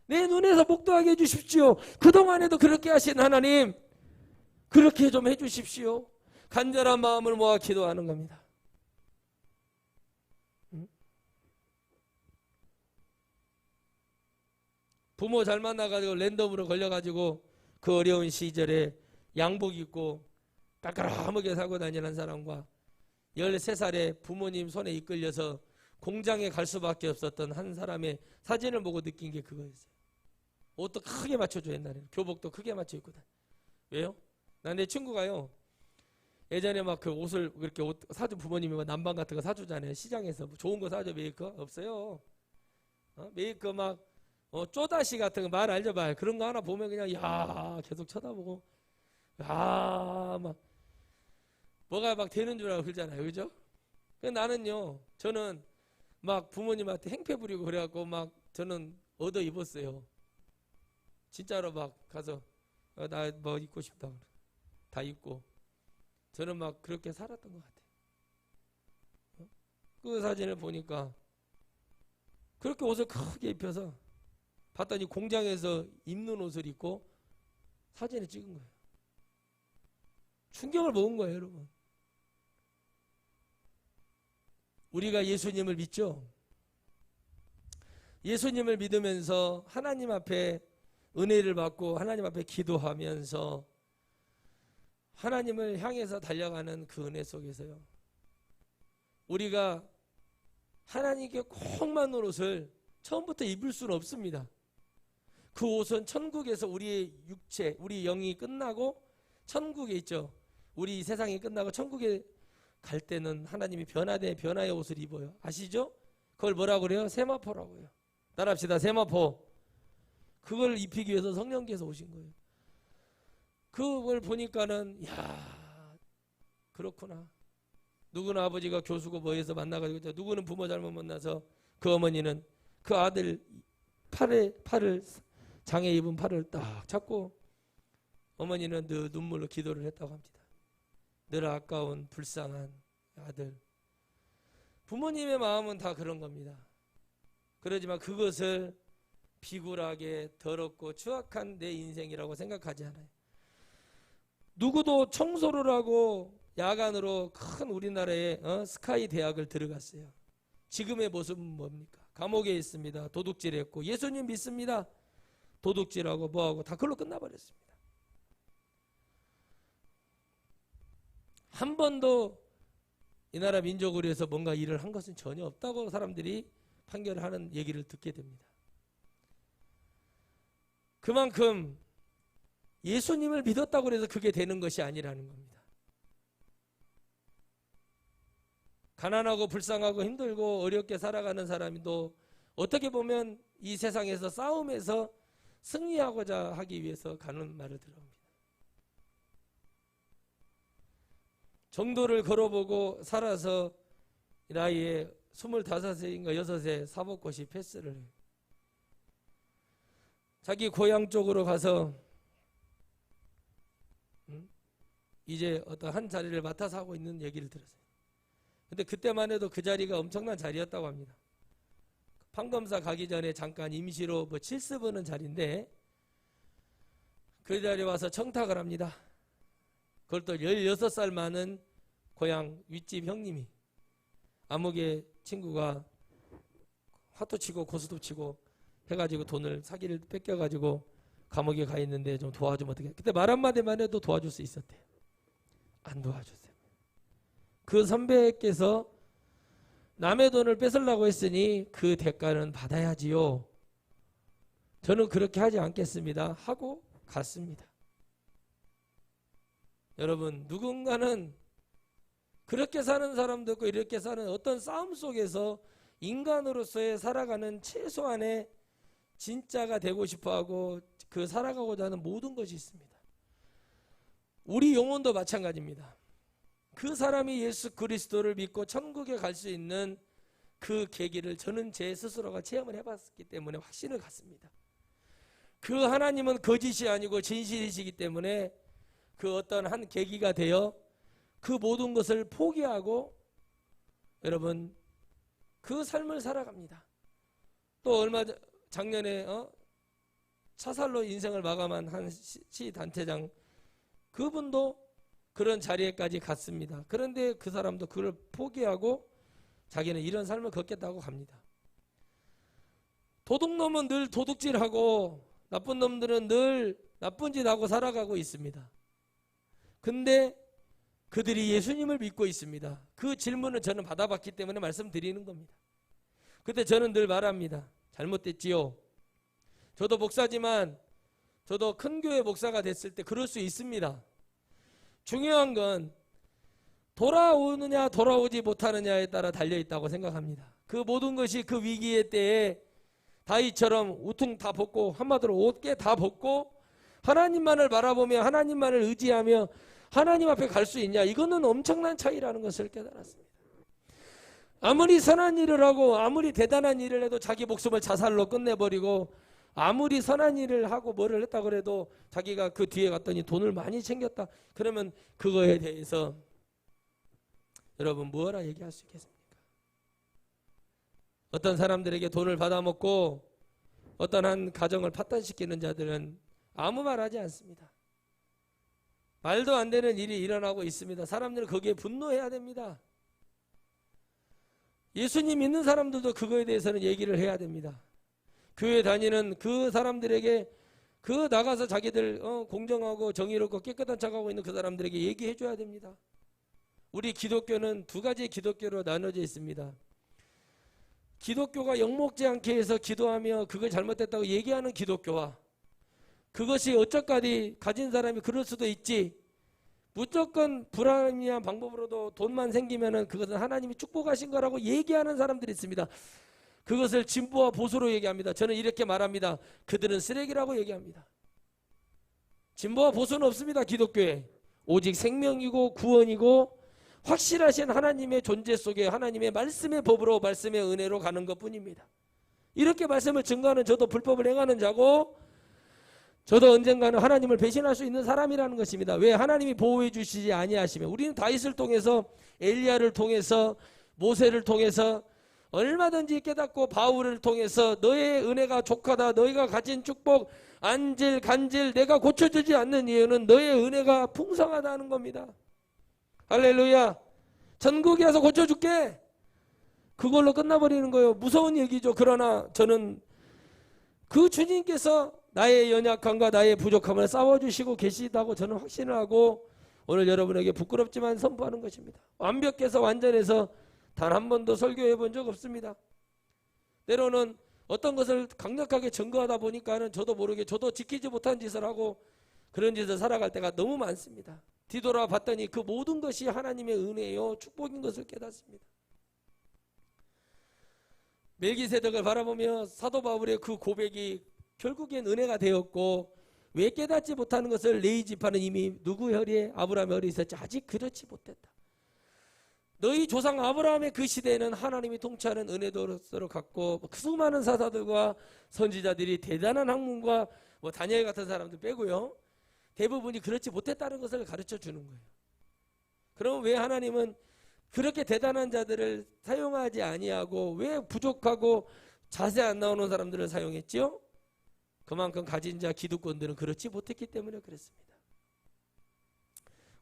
내 눈에서 목도하게 해주십시오. 그동안에도 그렇게 하신 하나님, 그렇게 좀 해주십시오. 간절한 마음을 모아 기도하는 겁니다. 부모 잘 만나가지고 랜덤으로 걸려가지고 그 어려운 시절에 양복 입고 깔깔하게 살고 다니는 사람과 13살에 부모님 손에 이끌려서 공장에 갈 수밖에 없었던 한 사람의 사진을 보고 느낀 게 그거였어요. 옷도 크게 맞춰줘. 옛날에는 교복도 크게 맞춰 입고 다녀. 왜요? 난 내 친구가요, 예전에 막 그 옷을 그렇게 옷 사주, 부모님이 남방 같은 거 사주잖아요. 시장에서 뭐 좋은 거 사줘. 메이커 없어요. 메이커 막 쪼다시 같은 거 말 알죠? 말 그런 거 하나 보면 그냥 야 계속 쳐다보고 야 막 뭐가 막 되는 줄 알고 그러잖아요. 그죠? 나는요, 저는 막 부모님한테 행패 부리고 그래갖고 막 저는 얻어 입었어요. 진짜로 막 가서 나 뭐 입고 싶다 다 입고 저는 막 그렇게 살았던 것 같아요. 그 사진을 보니까 그렇게 옷을 크게 입혀서 봤더니 공장에서 입는 옷을 입고 사진을 찍은 거예요. 충격을 먹은 거예요, 여러분. 우리가 예수님을 믿죠? 예수님을 믿으면서 하나님 앞에 은혜를 받고 하나님 앞에 기도하면서 하나님을 향해서 달려가는 그 은혜 속에서요, 우리가 하나님께 꼭 맞는 옷을 처음부터 입을 수는 없습니다. 그 옷은 천국에서 우리의 육체, 우리 영이 끝나고 천국에 있죠. 우리 세상이 끝나고 천국에 갈 때는 하나님이 변화의 옷을 입어요. 아시죠? 그걸 뭐라고 그래요? 세마포라고 해요. 따라합시다. 세마포. 그걸 입히기 위해서 성령께서 오신 거예요. 그걸 보니까는 야, 그렇구나. 누구는 아버지가 교수고 뭐해서 만나가지고, 누구는 부모 잘못 만나서 그 어머니는 그 아들 팔을 장애 입은 팔을 딱 잡고 어머니는 늘 눈물로 기도를 했다고 합니다. 늘 아까운 불쌍한 아들. 부모님의 마음은 다 그런 겁니다. 그러지만 그것을 비굴하게 더럽고 추악한 내 인생이라고 생각하지 않아요. 누구도 청소를 하고 야간으로 큰 우리나라의 스카이 대학을 들어갔어요. 지금의 모습은 뭡니까? 감옥에 있습니다. 도둑질했고, 예수님 믿습니다. 도둑질하고 뭐하고 다 그걸로 끝나버렸습니다. 한 번도 이 나라 민족을 위해서 뭔가 일을 한 것은 전혀 없다고 사람들이 판결하는 얘기를 듣게 됩니다. 그만큼 예수님을 믿었다고 해서 그게 되는 것이 아니라는 겁니다. 가난하고 불쌍하고 힘들고 어렵게 살아가는 사람도 어떻게 보면 이 세상에서 싸움에서 승리하고자 하기 위해서 가는 말을 들어옵니다. 정도를 걸어보고 살아서 나이에 25세인가 6세 사법고시 패스를 해요. 자기 고향 쪽으로 가서 이제 어떤 한 자리를 맡아서 하고 있는 얘기를 들었어요. 근데 그때만 해도 그 자리가 엄청난 자리였다고 합니다. 판검사 가기 전에 잠깐 임시로 칠습하는 자리인데 그 자리에 와서 청탁을 합니다. 그걸 또 16살 많은 고향 윗집 형님이, 암흑의 친구가 화투 치고 고스톱 치고 해가지고 돈을 사기를 뺏겨가지고 감옥에 가 있는데 좀 도와주면 어떻게. 그때 말 한마디만 해도 도와줄 수 있었대요. 안 도와주세요. 그 선배께서 남의 돈을 뺏으려고 했으니 그 대가는 받아야지요. 저는 그렇게 하지 않겠습니다 하고 갔습니다. 여러분, 누군가는 그렇게 사는 사람도 있고 이렇게 사는 어떤 싸움 속에서 인간으로서의 살아가는 최소한의 진짜가 되고 싶어하고 그 살아가고자 하는 모든 것이 있습니다. 우리 영혼도 마찬가지입니다. 그 사람이 예수 그리스도를 믿고 천국에 갈 수 있는 그 계기를 저는 제 스스로가 체험을 해봤기 때문에 확신을 갖습니다. 그 하나님은 거짓이 아니고 진실이시기 때문에 그 어떤 한 계기가 되어 그 모든 것을 포기하고 여러분 그 삶을 살아갑니다. 또 작년에 자살로 인생을 마감한 한 시단체장, 그분도 그런 자리에까지 갔습니다. 그런데 그 사람도 그걸 포기하고 자기는 이런 삶을 걷겠다고 갑니다. 도둑놈은 늘 도둑질하고 나쁜 놈들은 늘 나쁜 짓 하고 살아가고 있습니다. 근데 그들이 예수님을 믿고 있습니다. 그 질문을 저는 받아봤기 때문에 말씀드리는 겁니다. 그때 저는 늘 말합니다. 잘못됐지요. 저도 목사지만 저도 큰 교회 목사가 됐을 때 그럴 수 있습니다. 중요한 건 돌아오느냐 돌아오지 못하느냐에 따라 달려있다고 생각합니다. 그 모든 것이 그 위기의 때에 다윗처럼 우퉁 다 벗고, 한마디로 옷게 다 벗고 하나님만을 바라보며 하나님만을 의지하며 하나님 앞에 갈 수 있냐, 이거는 엄청난 차이라는 것을 깨달았습니다. 아무리 선한 일을 하고 아무리 대단한 일을 해도 자기 목숨을 자살로 끝내버리고, 아무리 선한 일을 하고 뭐를 했다고 해도 자기가 그 뒤에 갔더니 돈을 많이 챙겼다, 그러면 그거에 대해서 여러분 뭐라 얘기할 수 있겠습니까? 어떤 사람들에게 돈을 받아먹고 어떤 한 가정을 파탄시키는 자들은 아무 말 하지 않습니다. 말도 안 되는 일이 일어나고 있습니다. 사람들은 거기에 분노해야 됩니다. 예수님 믿는 사람들도 그거에 대해서는 얘기를 해야 됩니다. 교회 다니는 그 사람들에게, 그 나가서 자기들 공정하고 정의롭고 깨끗한 척하고 있는 그 사람들에게 얘기해 줘야 됩니다. 우리 기독교는 두 가지 기독교로 나눠져 있습니다. 기독교가 영목지 않게 해서 기도하며 그걸 잘못됐다고 얘기하는 기독교와, 그것이 어쩌까지 가진 사람이 그럴 수도 있지, 무조건 불합리한 방법으로도 돈만 생기면은 그것은 하나님이 축복하신 거라고 얘기하는 사람들이 있습니다. 그것을 진보와 보수로 얘기합니다. 저는 이렇게 말합니다. 그들은 쓰레기라고 얘기합니다. 진보와 보수는 없습니다. 기독교에 오직 생명이고 구원이고 확실하신 하나님의 존재 속에 하나님의 말씀의 법으로, 말씀의 은혜로 가는 것뿐입니다. 이렇게 말씀을 증거하는 저도 불법을 행하는 자고, 저도 언젠가는 하나님을 배신할 수 있는 사람이라는 것입니다. 왜? 하나님이 보호해 주시지 아니하시면. 우리는 다윗을 통해서, 엘리야를 통해서, 모세를 통해서 얼마든지 깨닫고, 바울을 통해서 너의 은혜가 족하다, 너희가 가진 축복 안질 간질 내가 고쳐주지 않는 이유는 너의 은혜가 풍성하다는 겁니다. 할렐루야. 전국에 와서 고쳐줄게, 그걸로 끝나버리는 거예요. 무서운 얘기죠. 그러나 저는 그 주님께서 나의 연약함과 나의 부족함을 싸워주시고 계시다고 저는 확신을 하고 오늘 여러분에게 부끄럽지만 선포하는 것입니다. 완벽해서 완전해서 단 한 번도 설교해 본 적 없습니다. 때로는 어떤 것을 강력하게 증거하다 보니까는 저도 모르게 저도 지키지 못한 짓을 하고 그런 짓을 살아갈 때가 너무 많습니다. 뒤돌아 봤더니 그 모든 것이 하나님의 은혜요 축복인 것을 깨닫습니다. 멜기세덱을 바라보며 사도 바울의 그 고백이 결국엔 은혜가 되었고, 왜 깨닫지 못하는 것을 레위 지파는 이미 누구 혈에? 아브라함의 혈이 있었지 아직 그렇지 못했다. 너희 조상 아브라함의 그 시대에는 하나님이 통치하는 은혜도로 갔고, 그 수많은 사사들과 선지자들이 대단한 학문과 다니엘 같은 사람들 빼고요, 대부분이 그렇지 못했다는 것을 가르쳐 주는 거예요. 그럼 왜 하나님은 그렇게 대단한 자들을 사용하지 아니하고 왜 부족하고 자세 안 나오는 사람들을 사용했지요? 그만큼 가진 자 기득권들은 그렇지 못했기 때문에 그랬습니다.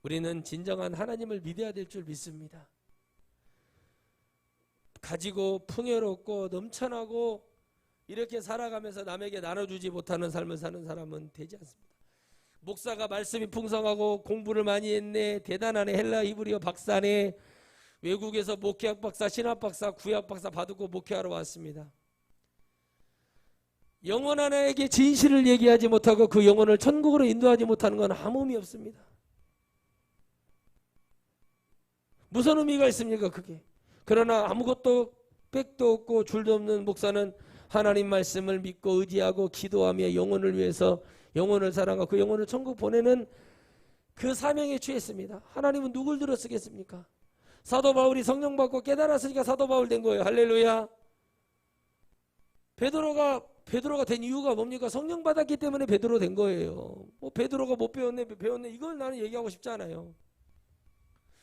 우리는 진정한 하나님을 믿어야 될 줄 믿습니다. 가지고 풍요롭고 넘쳐나고 이렇게 살아가면서 남에게 나눠주지 못하는 삶을 사는 사람은 되지 않습니다. 목사가 말씀이 풍성하고 공부를 많이 했네, 대단하네, 헬라 히브리어 박사네, 외국에서 목회학 박사, 신학 박사, 구약 박사 받고 목회하러 왔습니다. 영혼 하나에게 진실을 얘기하지 못하고 그 영혼을 천국으로 인도하지 못하는 건 아무 의미 없습니다. 무슨 의미가 있습니까 그게? 그러나 아무것도 빽도 없고 줄도 없는 목사는 하나님 말씀을 믿고 의지하고 기도하며 영혼을 위해서 영혼을 사랑하고 그 영혼을 천국 보내는 그 사명에 취했습니다. 하나님은 누굴 들어 쓰겠습니까? 사도 바울이 성령 받고 깨달았으니까 사도 바울 된 거예요. 할렐루야. 베드로가 된 이유가 뭡니까? 성령 받았기 때문에 베드로 된 거예요. 베드로가 못 배웠네 이걸 나는 얘기하고 싶지 않아요.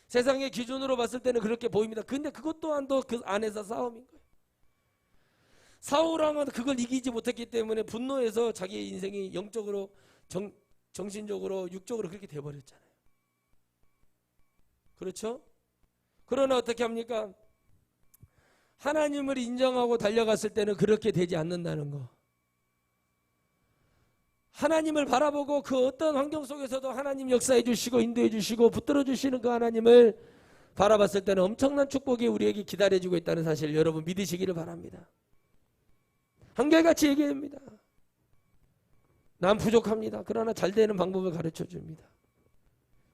세상의 기준으로 봤을 때는 그렇게 보입니다. 근데 그것 또한 또 그 안에서 싸움인 거예요. 사울왕은 그걸 이기지 못했기 때문에 분노해서 자기의 인생이 영적으로 정신적으로 육적으로 그렇게 돼버렸잖아요. 그렇죠? 그러나 어떻게 합니까? 하나님을 인정하고 달려갔을 때는 그렇게 되지 않는다는 거. 하나님을 바라보고 그 어떤 환경 속에서도 하나님 역사해 주시고 인도해 주시고 붙들어 주시는 그 하나님을 바라봤을 때는 엄청난 축복이 우리에게 기다려주고 있다는 사실을 여러분 믿으시기를 바랍니다. 한결같이 얘기합니다. 난 부족합니다. 그러나 잘 되는 방법을 가르쳐 줍니다.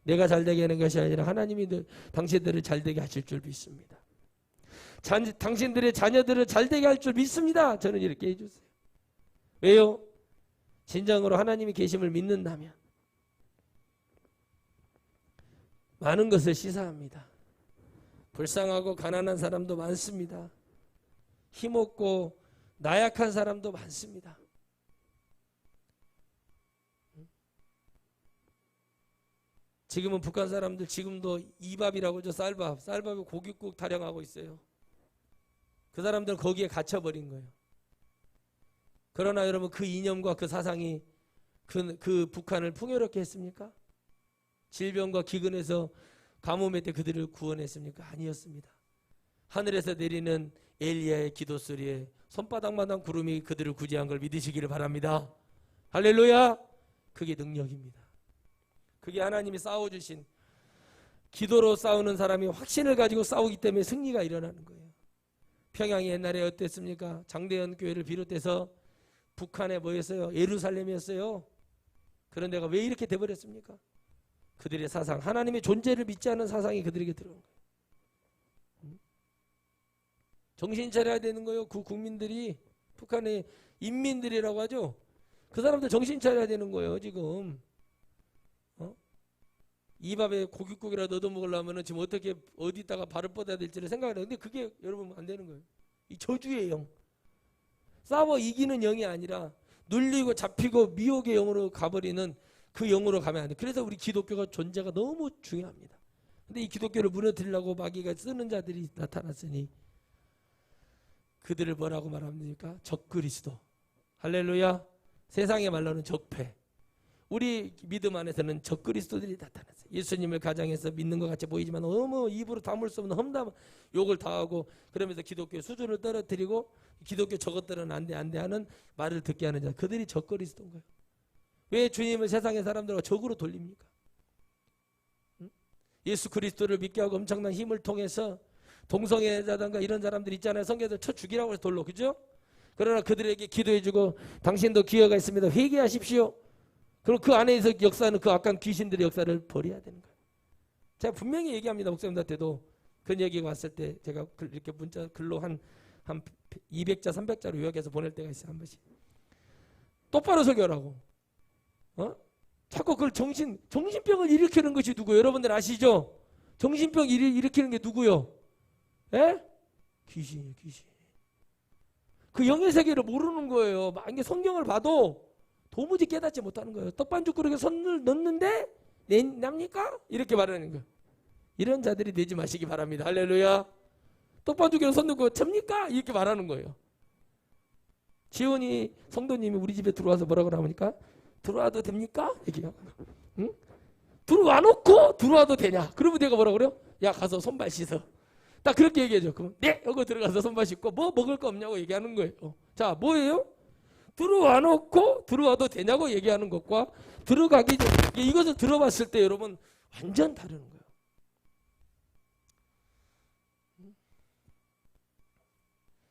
내가 잘 되게 하는 것이 아니라 하나님이 당신들을 잘 되게 하실 줄 믿습니다. 당신들의 자녀들을 잘 되게 할 줄 믿습니다. 저는 이렇게 해주세요. 왜요? 진정으로 하나님이 계심을 믿는다면 많은 것을 시사합니다. 불쌍하고 가난한 사람도 많습니다. 힘없고 나약한 사람도 많습니다. 지금은 북한 사람들 지금도 이밥이라고 하죠. 쌀밥에 고깃국 타령하고 있어요. 그 사람들은 거기에 갇혀버린 거예요. 그러나 여러분 그 이념과 그 사상이 그 북한을 풍요롭게 했습니까? 질병과 기근에서 가뭄의 때 그들을 구원했습니까? 아니었습니다. 하늘에서 내리는 엘리야의 기도 소리에 손바닥만한 구름이 그들을 구제한 걸 믿으시기를 바랍니다. 할렐루야! 그게 능력입니다. 그게 하나님이 싸워주신, 기도로 싸우는 사람이 확신을 가지고 싸우기 때문에 승리가 일어나는 거예요. 평양이 옛날에 어땠습니까? 장대현 교회를 비롯해서 북한에 뭐였어요? 예루살렘이었어요. 그런 데가 왜 이렇게 돼버렸습니까? 그들의 사상, 하나님의 존재를 믿지 않는 사상이 그들에게 들어온 거예요. 정신 차려야 되는 거예요. 그 국민들이, 북한의 인민들이라고 하죠. 그 사람들 정신 차려야 되는 거예요. 지금 이 밥에 고깃국이라도 얻어 먹으려면 지금 어떻게 어디다가 발을 뻗어야 될지를 생각을 해요. 근데 그게 여러분 안 되는 거예요. 이 저주의 영, 싸워 이기는 영이 아니라 눌리고 잡히고 미혹의 영으로 가버리는 그 영으로 가면 안 돼. 그래서 우리 기독교가 존재가 너무 중요합니다. 근데 이 기독교를 무너뜨리려고 마귀가 쓰는 자들이 나타났으니 그들을 뭐라고 말합니까? 적그리스도. 할렐루야. 세상의 말로는 적폐. 우리 믿음 안에서는 적그리스도들이 나타났어요. 예수님을 가장해서 믿는 것 같이 보이지만 너무 입으로 담을 수 없는 험담 욕을 당하고 그러면서 기독교 수준을 떨어뜨리고 기독교 저것들은 안 돼 하는 말을 듣게 하는 자, 그들이 적그리스도인 거예요. 왜 주님을 세상의 사람들과 적으로 돌립니까? 예수 그리스도를 믿게 하고 엄청난 힘을 통해서 동성애자든가 이런 사람들 있잖아요. 성경에서 쳐 죽이라고 해서 돌로, 그죠? 그러나 그들에게 기도해주고 당신도 기회가 있습니다. 회개하십시오. 그럼 그 안에서 역사는 그 악한 귀신들의 역사를 버려야 되는 거예요. 제가 분명히 얘기합니다. 목사님들한테도 그런 얘기가 왔을 때 제가 이렇게 문자 글로 한 200자 300자로 요약해서 보낼 때가 있어요. 한 번씩. 똑바로 설교하라고. 자꾸 그걸 정신병을 일으키는 것이 누구예요? 여러분들 아시죠? 정신병 일으키는 게 누구요? 예? 귀신이에요, 귀신. 그 영의 세계를 모르는 거예요. 만약에 성경을 봐도 도무지 깨닫지 못하는 거예요. 떡반죽 그릇에 손을 넣는데 납니까? 이렇게 말하는 거예요. 이런 자들이 되지 마시기 바랍니다. 할렐루야. 떡반죽에 손 넣고 접니까? 이렇게 말하는 거예요. 지원이 성도님이 우리 집에 들어와서 뭐라고 하니까 들어와도 됩니까? 이렇게. 응? 들어와 놓고 들어와도 되냐? 그러면 내가 뭐라고 그래요? 야, 가서 손발 씻어. 딱 그렇게 얘기해줘. 그럼 네, 여기 들어가서 손발 씻고 뭐 먹을 거 없냐고 얘기하는 거예요. 자, 뭐예요? 들어와 놓고 들어와도 되냐고 얘기하는 것과 들어가기 전에 이것을 들어봤을 때 여러분 완전 다른 거예요.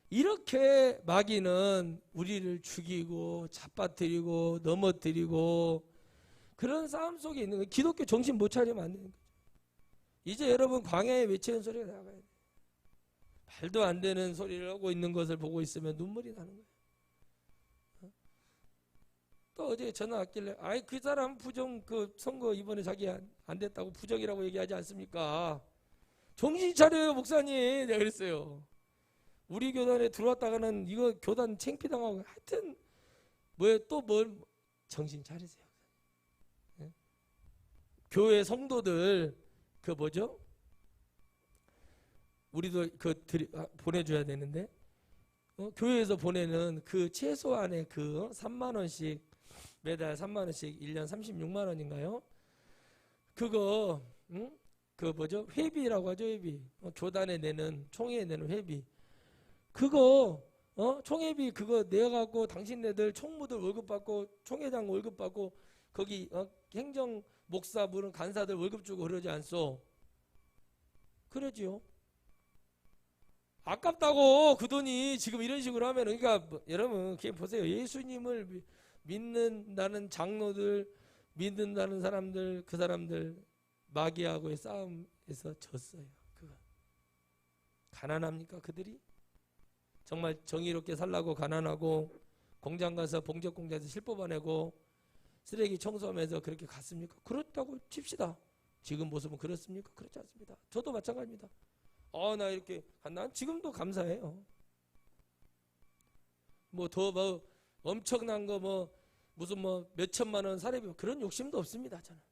이렇게 마귀는 우리를 죽이고 잡아뜨리고 넘어뜨리고 그런 싸움 속에 있는 거예요. 기독교 정신 못 차리면 안 되는 거죠. 이제 여러분 광야에 외치는 소리가 나가야 돼요. 말도 안 되는 소리를 하고 있는 것을 보고 있으면 눈물이 나는 거예요. 또 어제 전화 왔길래 그 사람 부정 그 선거 이번에 자기 안 됐다고 부정이라고 얘기하지 않습니까? 정신 차려요 목사님. 내가 그랬어요. 우리 교단에 들어왔다가는 이거 교단 창피당하고 하여튼 또 뭘 정신 차리세요. 네? 교회 성도들 그 뭐죠? 우리도 보내줘야 되는데 교회에서 보내는 그 최소한의 그 3만 원씩 매달 3만 원씩 1년 36만 원인가요? 그거 그 뭐죠? 회비라고 하죠, 회비. 교단에 내는 총회에 내는 회비. 그거 총회비 그거 내갖고 당신네들 총무들 월급 받고 총회장 월급 받고 거기 행정 목사 무슨 간사들 월급 주고 그러지 않소? 그러지요. 아깝다고 그 돈이 지금 이런 식으로 하면 그러니까 여러분 보세요. 예수님을 믿는다는 장로들 믿는다는 사람들 그 사람들 마귀하고의 싸움에서 졌어요. 그거 가난합니까 그들이? 정말 정의롭게 살라고 가난하고 공장 가서 봉적 공장에서 실 뽑아내고 쓰레기 청소하면서 그렇게 갔습니까? 그렇다고 칩시다. 지금 모습은 그렇습니까? 그렇지 않습니다. 저도 마찬가지입니다. 나 이렇게 난 지금도 감사해요. 뭐 엄청난 거 무슨 몇천만 원 사례비 그런 욕심도 없습니다. 저는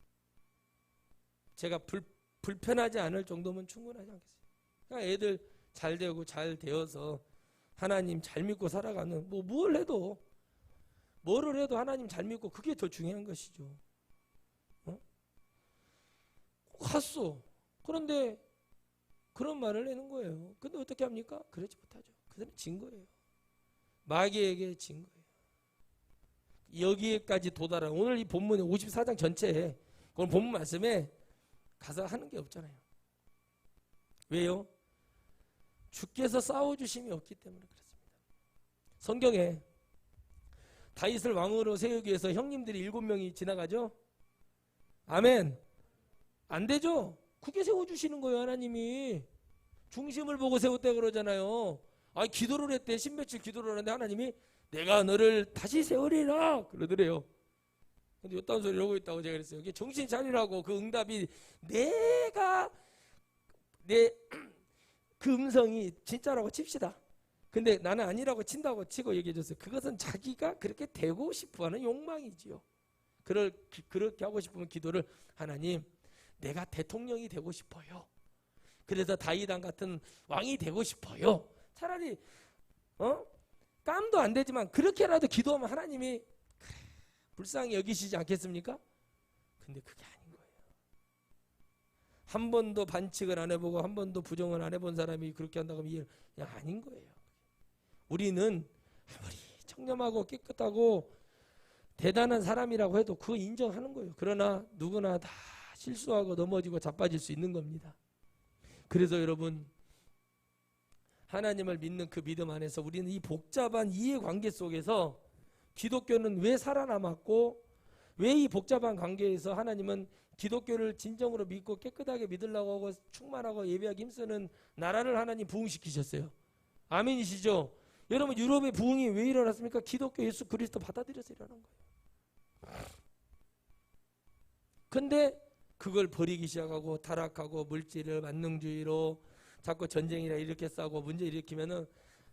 제가 불편하지 않을 정도면 충분하지 않겠어요. 그냥 애들 잘 되고 잘 되어서 하나님 잘 믿고 살아가는 뭐를 해도 하나님 잘 믿고 그게 더 중요한 것이죠. 갔어. 그런데 그런 말을 내는 거예요. 근데 어떻게 합니까? 그러지 못하죠. 그들은 진 거예요. 마귀에게 진 거예요. 여기에까지 도달한 오늘 이 본문의 54장 전체에 그건 본문 말씀에 가서 하는 게 없잖아요. 왜요? 주께서 싸워주심이 없기 때문에 그렇습니다. 성경에 다윗을 왕으로 세우기 위해서 형님들이 7명이 지나가죠? 아멘. 안 되죠? 그게 세워주시는 거예요. 하나님이 중심을 보고 세웠다 그러잖아요. 기도를 했대. 신며칠 기도를 하는데 하나님이 내가 너를 다시 세우리라 그러더래요. 근데 요딴 소리 이러고 있다고 제가 그랬어요. 이게 정신 차리라고. 그 응답이 그 음성이 진짜라고 칩시다. 근데 나는 아니라고 친다고 치고 얘기해 줬어요. 그것은 자기가 그렇게 되고 싶어하는 욕망이지요. 그렇게 하고 싶으면 기도를 하나님 내가 대통령이 되고 싶어요. 그래서 다윗왕 같은 왕이 되고 싶어요. 차라리 깜도 안 되지만 그렇게라도 기도하면 하나님이 그래, 불쌍히 여기시지 않겠습니까? 근데 그게 아닌 거예요. 한 번도 반칙을 안 해보고 한 번도 부정을 안 해본 사람이 그렇게 한다고 하면 이게 아닌 거예요. 우리는 아무리 청렴하고 깨끗하고 대단한 사람이라고 해도 그거 인정하는 거예요. 그러나 누구나 다 실수하고 넘어지고 자빠질 수 있는 겁니다. 그래서 여러분 하나님을 믿는 그 믿음 안에서 우리는 이 복잡한 이해관계 속에서 기독교는 왜 살아남았고 왜 이 복잡한 관계에서 하나님은 기독교를 진정으로 믿고 깨끗하게 믿으려고 하고 충만하고 예배하기 힘쓰는 나라를 하나님 부흥시키셨어요. 아멘이시죠? 여러분 유럽의 부흥이 왜 일어났습니까? 기독교 예수 그리스도 받아들여서 일어난 거예요. 근데 그걸 버리기 시작하고 타락하고 물질을 만능주의로 자꾸 전쟁이라 이렇게 싸고 문제 일으키면은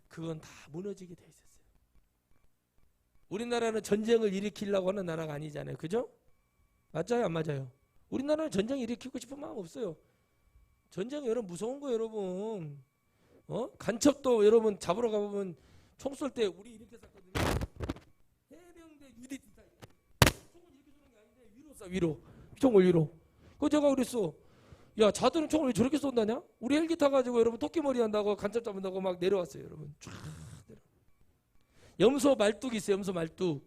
그건 다 무너지게 돼 있었어요. 우리나라는 전쟁을 일으키려고 하는 나라가 아니잖아요. 그죠? 맞아요? 안 맞아요? 우리나라는 전쟁 일으키고 싶은 마음 없어요. 전쟁이 여러분 무서운 거예요, 여러분. 간첩도 여러분 잡으러 가보면 총 쏠 때 우리 이렇게 쐈거든요. 해병대 UDT 다 총을 이렇게 쏘는 게 아닌데 위로 쏴 위로. 총을 위로. 그거 제가 그랬어. 야 자들은 총을 왜 저렇게 쏜다냐? 우리 헬기 타가지고 여러분 토끼머리 한다고 간첩 잡는다고 막 내려왔어요. 여러분 쫙 내려. 염소 말뚝이 있어요. 염소 말뚝.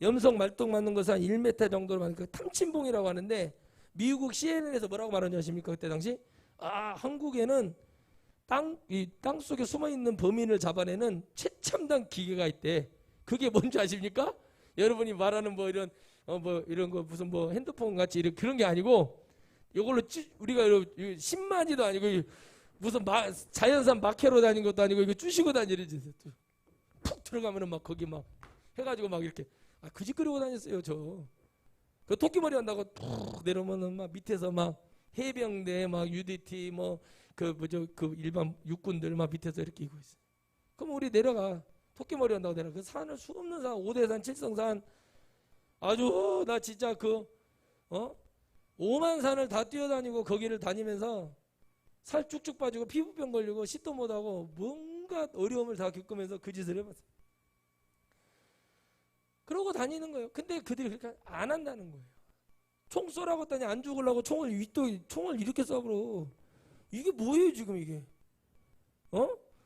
염소 말뚝 맞는 것은 한 1m 정도로 맞는 그 탐침봉이라고 하는데 미국 CNN에서 뭐라고 말하는지 아십니까? 그때 당시 한국에는 땅 속에 숨어있는 범인을 잡아내는 최첨단 기계가 있대. 그게 뭔지 아십니까? 여러분이 말하는 뭐 이런 거 무슨 뭐 핸드폰 같이 그런 게 아니고 이걸로 우리가 10만이도 아니고 무슨 자연산 마케로 다닌 것도 아니고 이거 쑤시고 다니지. 푹 들어가면은 막 거기 막 해가지고 막 이렇게 그짓거리고 다녔어요. 그 토끼머리 한다고 푹 내려오면은 막 밑에서 막 해병대 막 UDT 그 일반 육군들 막 밑에서 이렇게 이고 있어요. 그럼 우리 내려가 토끼머리 한다고 내려가 그 산을 수없는 산 5대산 7성산 아주 나 진짜 5만 산을 다 뛰어다니고 거기를 다니면서 살 쭉쭉 빠지고 피부병 걸리고 씻도 못하고 온갖 어려움을 다 겪으면서 그 짓을 해봤어요. 그러고 다니는 거예요. 근데 그들이 그렇게 안 한다는 거예요. 총 쏘라고 했더니 안 죽으려고 총을 이렇게 쏴버려. 이게 뭐예요 지금 이게?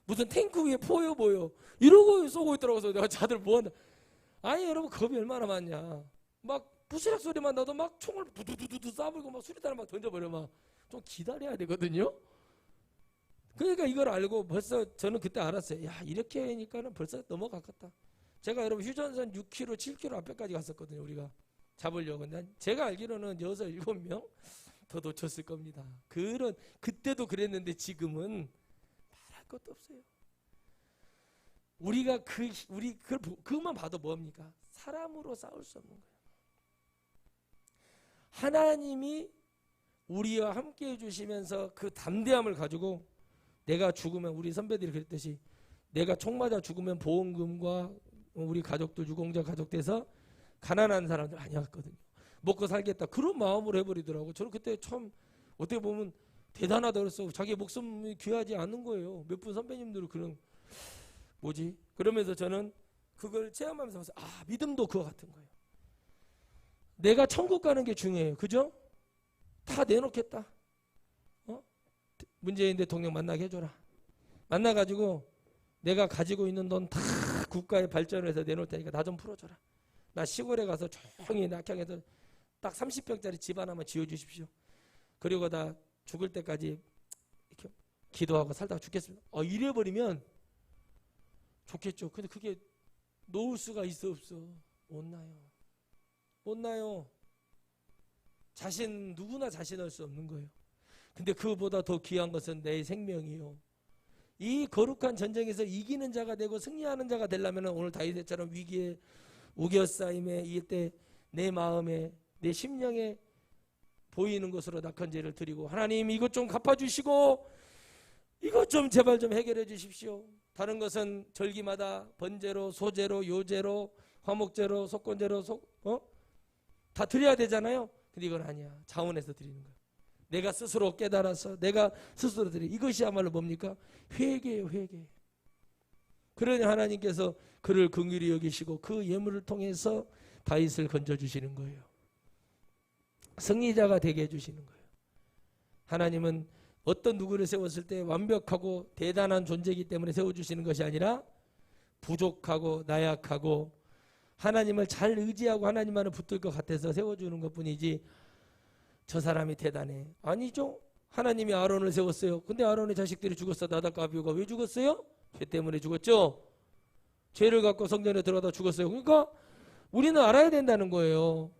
무슨 탱크 위에 포요 뭐요? 이러고 쏘고 있더라고요. 그래서 내가 자들 뭐한다. 아니 여러분 겁이 얼마나 많냐. 막 부시락 소리만 나도 막 총을 부두두두 쏴버리고 막 수류탄을 막 던져버려. 막 좀 기다려야 되거든요. 그러니까 이걸 알고 벌써 저는 그때 알았어요. 야 이렇게 하니까는 벌써 넘어갔겠다. 제가 여러분 휴전선 6km 7km 앞에까지 갔었거든요. 우리가 잡으려고. 제가 알기로는 6, 7명 더 놓쳤을 겁니다. 그때도 그랬는데 지금은 말할 것도 없어요. 우리가 그것만 봐도 뭡니까? 사람으로 싸울 수 없는 거예요. 하나님이 우리와 함께 해주시면서 그 담대함을 가지고 내가 죽으면 우리 선배들이 그랬듯이 내가 총 맞아 죽으면 보험금과 우리 가족들 유공자 가족 돼서 가난한 사람들 아니었거든요. 먹고 살겠다 그런 마음으로 해버리더라고. 저는 그때 참 어떻게 보면 대단하다 그랬어. 자기 목숨이 귀하지 않는 거예요. 몇 분 선배님들은 그런 뭐지? 그러면서 저는 그걸 체험하면서 믿음도 그거 같은 거예요. 내가 천국 가는 게 중요해요. 그죠? 다 내놓겠다. 문재인 대통령 만나게 해줘라. 만나가지고 내가 가지고 있는 돈 다 국가의 발전을 해서 내놓을 테니까 나 좀 풀어줘라. 나 시골에 가서 조용히 낙향해서 딱 30평짜리 집 하나만 지어주십시오. 그리고 나 죽을 때까지 이렇게 기도하고 살다가 죽겠습니다. 이래버리면 좋겠죠. 근데 그게 놓을 수가 있어 없어? 못 나요. 누구나 자신할 수 없는 거예요. 근데 그보다 더 귀한 것은 내 생명이요. 이 거룩한 전쟁에서 이기는 자가 되고 승리하는 자가 되려면 오늘 다윗처럼 위기에 우겨싸임에 이때 내 마음에 내 심령에 보이는 것으로 낙헌제를 드리고 하나님 이것 좀 갚아주시고 이것 좀 제발 좀 해결해 주십시오. 다른 것은 절기마다 번제로 소제로 요제로 화목제로 속건제로 다 드려야 되잖아요. 근데 이건 아니야. 자원해서 드리는 거야. 내가 스스로 깨달아서 내가 스스로 드리. 이것이야말로 뭡니까? 회개예요. 회개. 그러니 하나님께서 그를 긍휼히 여기시고 그 예물을 통해서 다윗을 건져주시는 거예요. 승리자가 되게 해주시는 거예요. 하나님은 어떤 누구를 세웠을 때 완벽하고 대단한 존재이기 때문에 세워주시는 것이 아니라 부족하고 나약하고 하나님을 잘 의지하고 하나님만을 붙들 것 같아서 세워주는 것뿐이지 저 사람이 대단해. 아니죠. 하나님이 아론을 세웠어요. 근데 아론의 자식들이 죽었어. 나답과 아비후가 왜 죽었어요? 죄 때문에 죽었죠. 죄를 갖고 성전에 들어가다 죽었어요. 그러니까 우리는 알아야 된다는 거예요.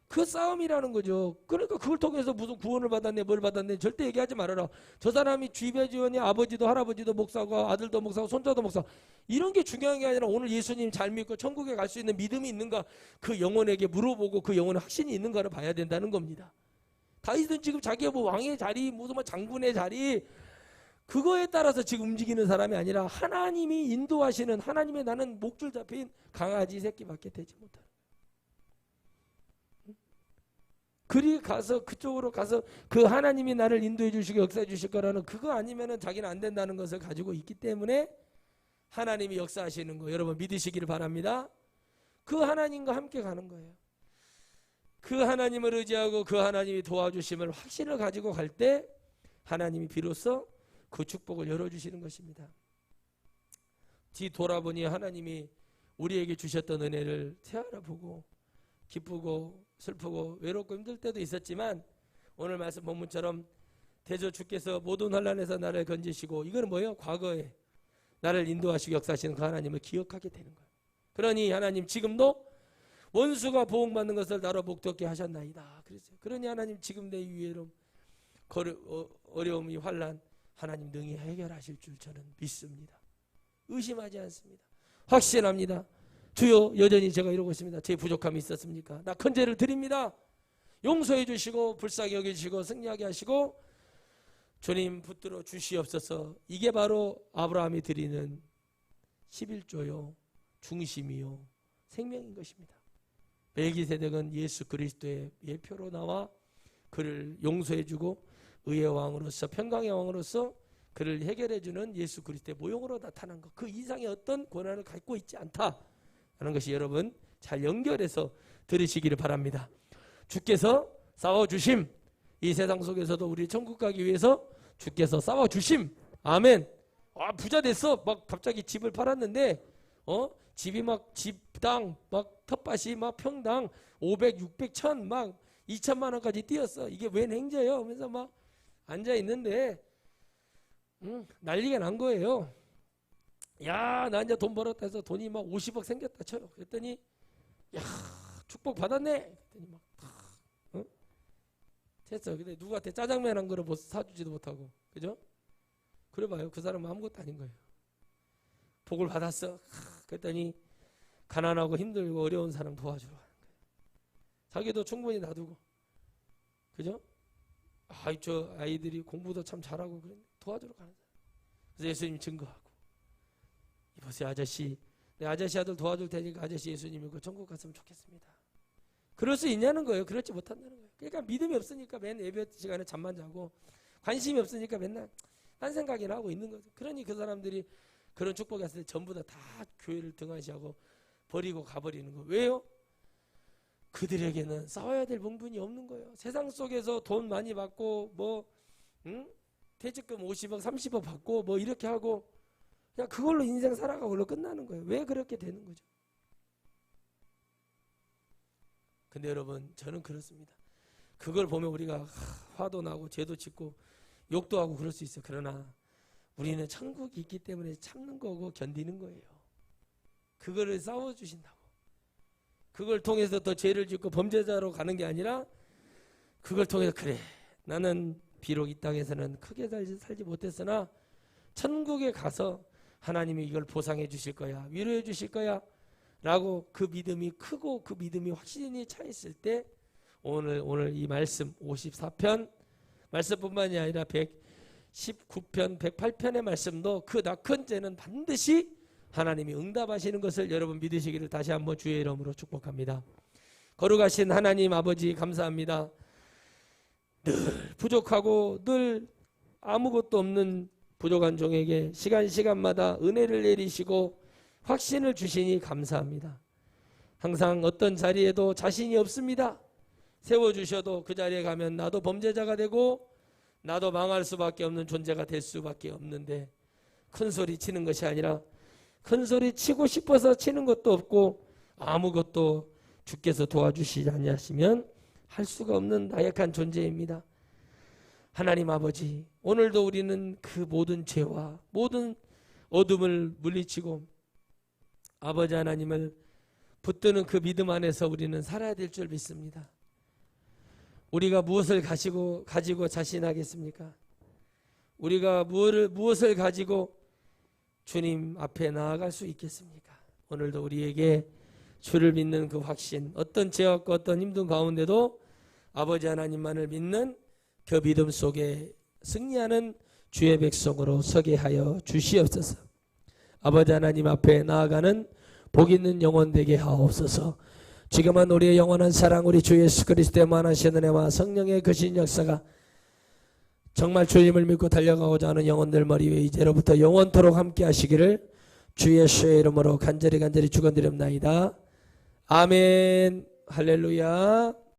그 싸움이라는 거죠. 그러니까 그걸 통해서 무슨 구원을 받았네 뭘 받았네 절대 얘기하지 말아라. 저 사람이 주변지원이 아버지도 할아버지도 목사고 아들도 목사고 손자도 목사 이런 게 중요한 게 아니라 오늘 예수님 잘 믿고 천국에 갈 수 있는 믿음이 있는가 그 영혼에게 물어보고 그 영혼의 확신이 있는가를 봐야 된다는 겁니다. 다윗은 지금 자기가 뭐 왕의 자리 무슨 뭐 장군의 자리 그거에 따라서 지금 움직이는 사람이 아니라 하나님이 인도하시는 하나님의 나는 목줄 잡힌 강아지 새끼밖에 되지 못하는 그리 가서 그쪽으로 가서 그 하나님이 나를 인도해 주시고 역사해 주실 거라는 그거 아니면은 자기는 안 된다는 것을 가지고 있기 때문에 하나님이 역사하시는 거 여러분 믿으시기를 바랍니다. 그 하나님과 함께 가는 거예요. 그 하나님을 의지하고 그 하나님이 도와주심을 확신을 가지고 갈 때 하나님이 비로소 그 축복을 열어주시는 것입니다. 뒤돌아보니 하나님이 우리에게 주셨던 은혜를 되알아보고 기쁘고 슬프고 외롭고 힘들 때도 있었지만 오늘 말씀 본문처럼 대저 주께서 모든 환난에서 나를 건지시고 이거는 뭐예요? 과거에 나를 인도하시고 역사하시는 그 하나님을 기억하게 되는 거예요. 그러니 하나님 지금도 원수가 보응받는 것을 나로 목독게 하셨나이다. 그랬어요. 그러니 하나님 지금 내 위해로 어려움이 환난 하나님 능히 해결하실 줄 저는 믿습니다. 의심하지 않습니다. 확신합니다. 주여 여전히 제가 이러고 있습니다. 제 부족함이 있었습니까? 나 큰죄를 드립니다. 용서해 주시고 불쌍히 여겨주시고 승리하게 하시고 주님 붙들어 주시옵소서. 이게 바로 아브라함이 드리는 11조요 중심이요 생명인 것입니다. 멜기세덱은 예수 그리스도의 예표로 나와 그를 용서해 주고 의의 왕으로서 평강의 왕으로서 그를 해결해주는 예수 그리스도의 모형으로 나타난 것, 그 이상의 어떤 권한을 갖고 있지 않다 하는 것이 여러분 잘 연결해서 들으시기를 바랍니다. 주께서 싸워주심, 이 세상 속에서도 우리 천국 가기 위해서 주께서 싸워주심. 아멘. 부자 됐어. 막 갑자기 집을 팔았는데 집이 막 집당 막 텃밭이 막 평당 500, 600, 1000 막 2천만 원까지 뛰었어. 이게 웬 행자예요? 하면서 막 앉아 있는데 난리가 난 거예요. 야, 나 이제 돈 벌었다 해서 돈이 막 50억 생겼다 쳐요. 그랬더니 야, 축복 받았네. 그랬더니 막 됐어. 근데 누구한테 짜장면 한 그릇 사주지도 못하고, 그죠? 그래 봐요. 그 사람은 아무것도 아닌 거예요. 복을 받았어. 그랬더니 가난하고 힘들고 어려운 사람 도와주러 가는 거예요. 자기도 충분히 놔두고, 그죠? 저 아이들이 공부도 참 잘하고 그래 도와주러 가는 사람. 그래서 예수님이 증거하고, 이보세요 아저씨, 내 아저씨 아들 도와줄 테니까 아저씨 예수님이 그 천국 갔으면 좋겠습니다. 그럴 수 있냐는 거예요. 그렇지 못한다는 거예요. 그러니까 믿음이 없으니까 맨 예배 시간에 잠만 자고, 관심이 없으니까 맨날 딴 생각이나 하고 있는 거죠. 그러니 그 사람들이 그런 축복이 왔을 때 전부 다 교회를 등한시하고 버리고 가버리는 거예요. 왜요? 그들에게는 싸워야 될 명분이 없는 거예요. 세상 속에서 돈 많이 받고 퇴직금 50억 30억 받고 뭐 이렇게 하고 그냥 그걸로 인생 살아가고 그걸로 끝나는 거예요. 왜 그렇게 되는 거죠? 근데 여러분, 저는 그렇습니다. 그걸 보면 우리가 화도 나고 죄도 짓고 욕도 하고 그럴 수 있어요. 그러나 우리는 천국이 있기 때문에 참는 거고 견디는 거예요. 그거를 싸워주신다고. 그걸 통해서 더 죄를 짓고 범죄자로 가는 게 아니라 그걸 통해서 그래, 나는 비록 이 땅에서는 크게 살지 못했으나 천국에 가서 하나님이 이걸 보상해 주실 거야, 위로해 주실 거야 라고 그 믿음이 크고 그 믿음이 확신이 차 있을 때 오늘 이 말씀 54편 말씀뿐만이 아니라 119편 108편의 말씀도 그 더 큰 죄는 반드시 하나님이 응답하시는 것을 여러분 믿으시기를 다시 한번 주의 이름으로 축복합니다. 거룩하신 하나님 아버지 감사합니다. 늘 부족하고 늘 아무것도 없는 부족한 종에게 시간마다 은혜를 내리시고 확신을 주시니 감사합니다. 항상 어떤 자리에도 자신이 없습니다. 세워주셔도 그 자리에 가면 나도 범죄자가 되고 나도 망할 수밖에 없는 존재가 될 수밖에 없는데 큰 소리 치는 것이 아니라 큰 소리 치고 싶어서 치는 것도 없고 아무것도 주께서 도와주시지 아니하시면 할 수가 없는 나약한 존재입니다. 하나님 아버지, 오늘도 우리는 그 모든 죄와 모든 어둠을 물리치고 아버지 하나님을 붙드는 그 믿음 안에서 우리는 살아야 될 줄 믿습니다. 우리가 무엇을 가지고 자신하겠습니까? 우리가 무엇을 가지고 주님 앞에 나아갈 수 있겠습니까? 오늘도 우리에게 주를 믿는 그 확신, 어떤 죄악과 어떤 힘든 가운데도 아버지 하나님만을 믿는 그 믿음 속에 승리하는 주의 백성으로 서게 하여 주시옵소서. 아버지 하나님 앞에 나아가는 복 있는 영혼 되게 하옵소서. 지금은 우리의 영원한 사랑 우리 주 예수 그리스도의 만하신 은혜와 성령의 거신 역사가 정말 주님을 믿고 달려가고자 하는 영혼들 머리 위에 이제로부터 영원토록 함께 하시기를 주 예수의 이름으로 간절히 축원드립니다. 아멘. 할렐루야.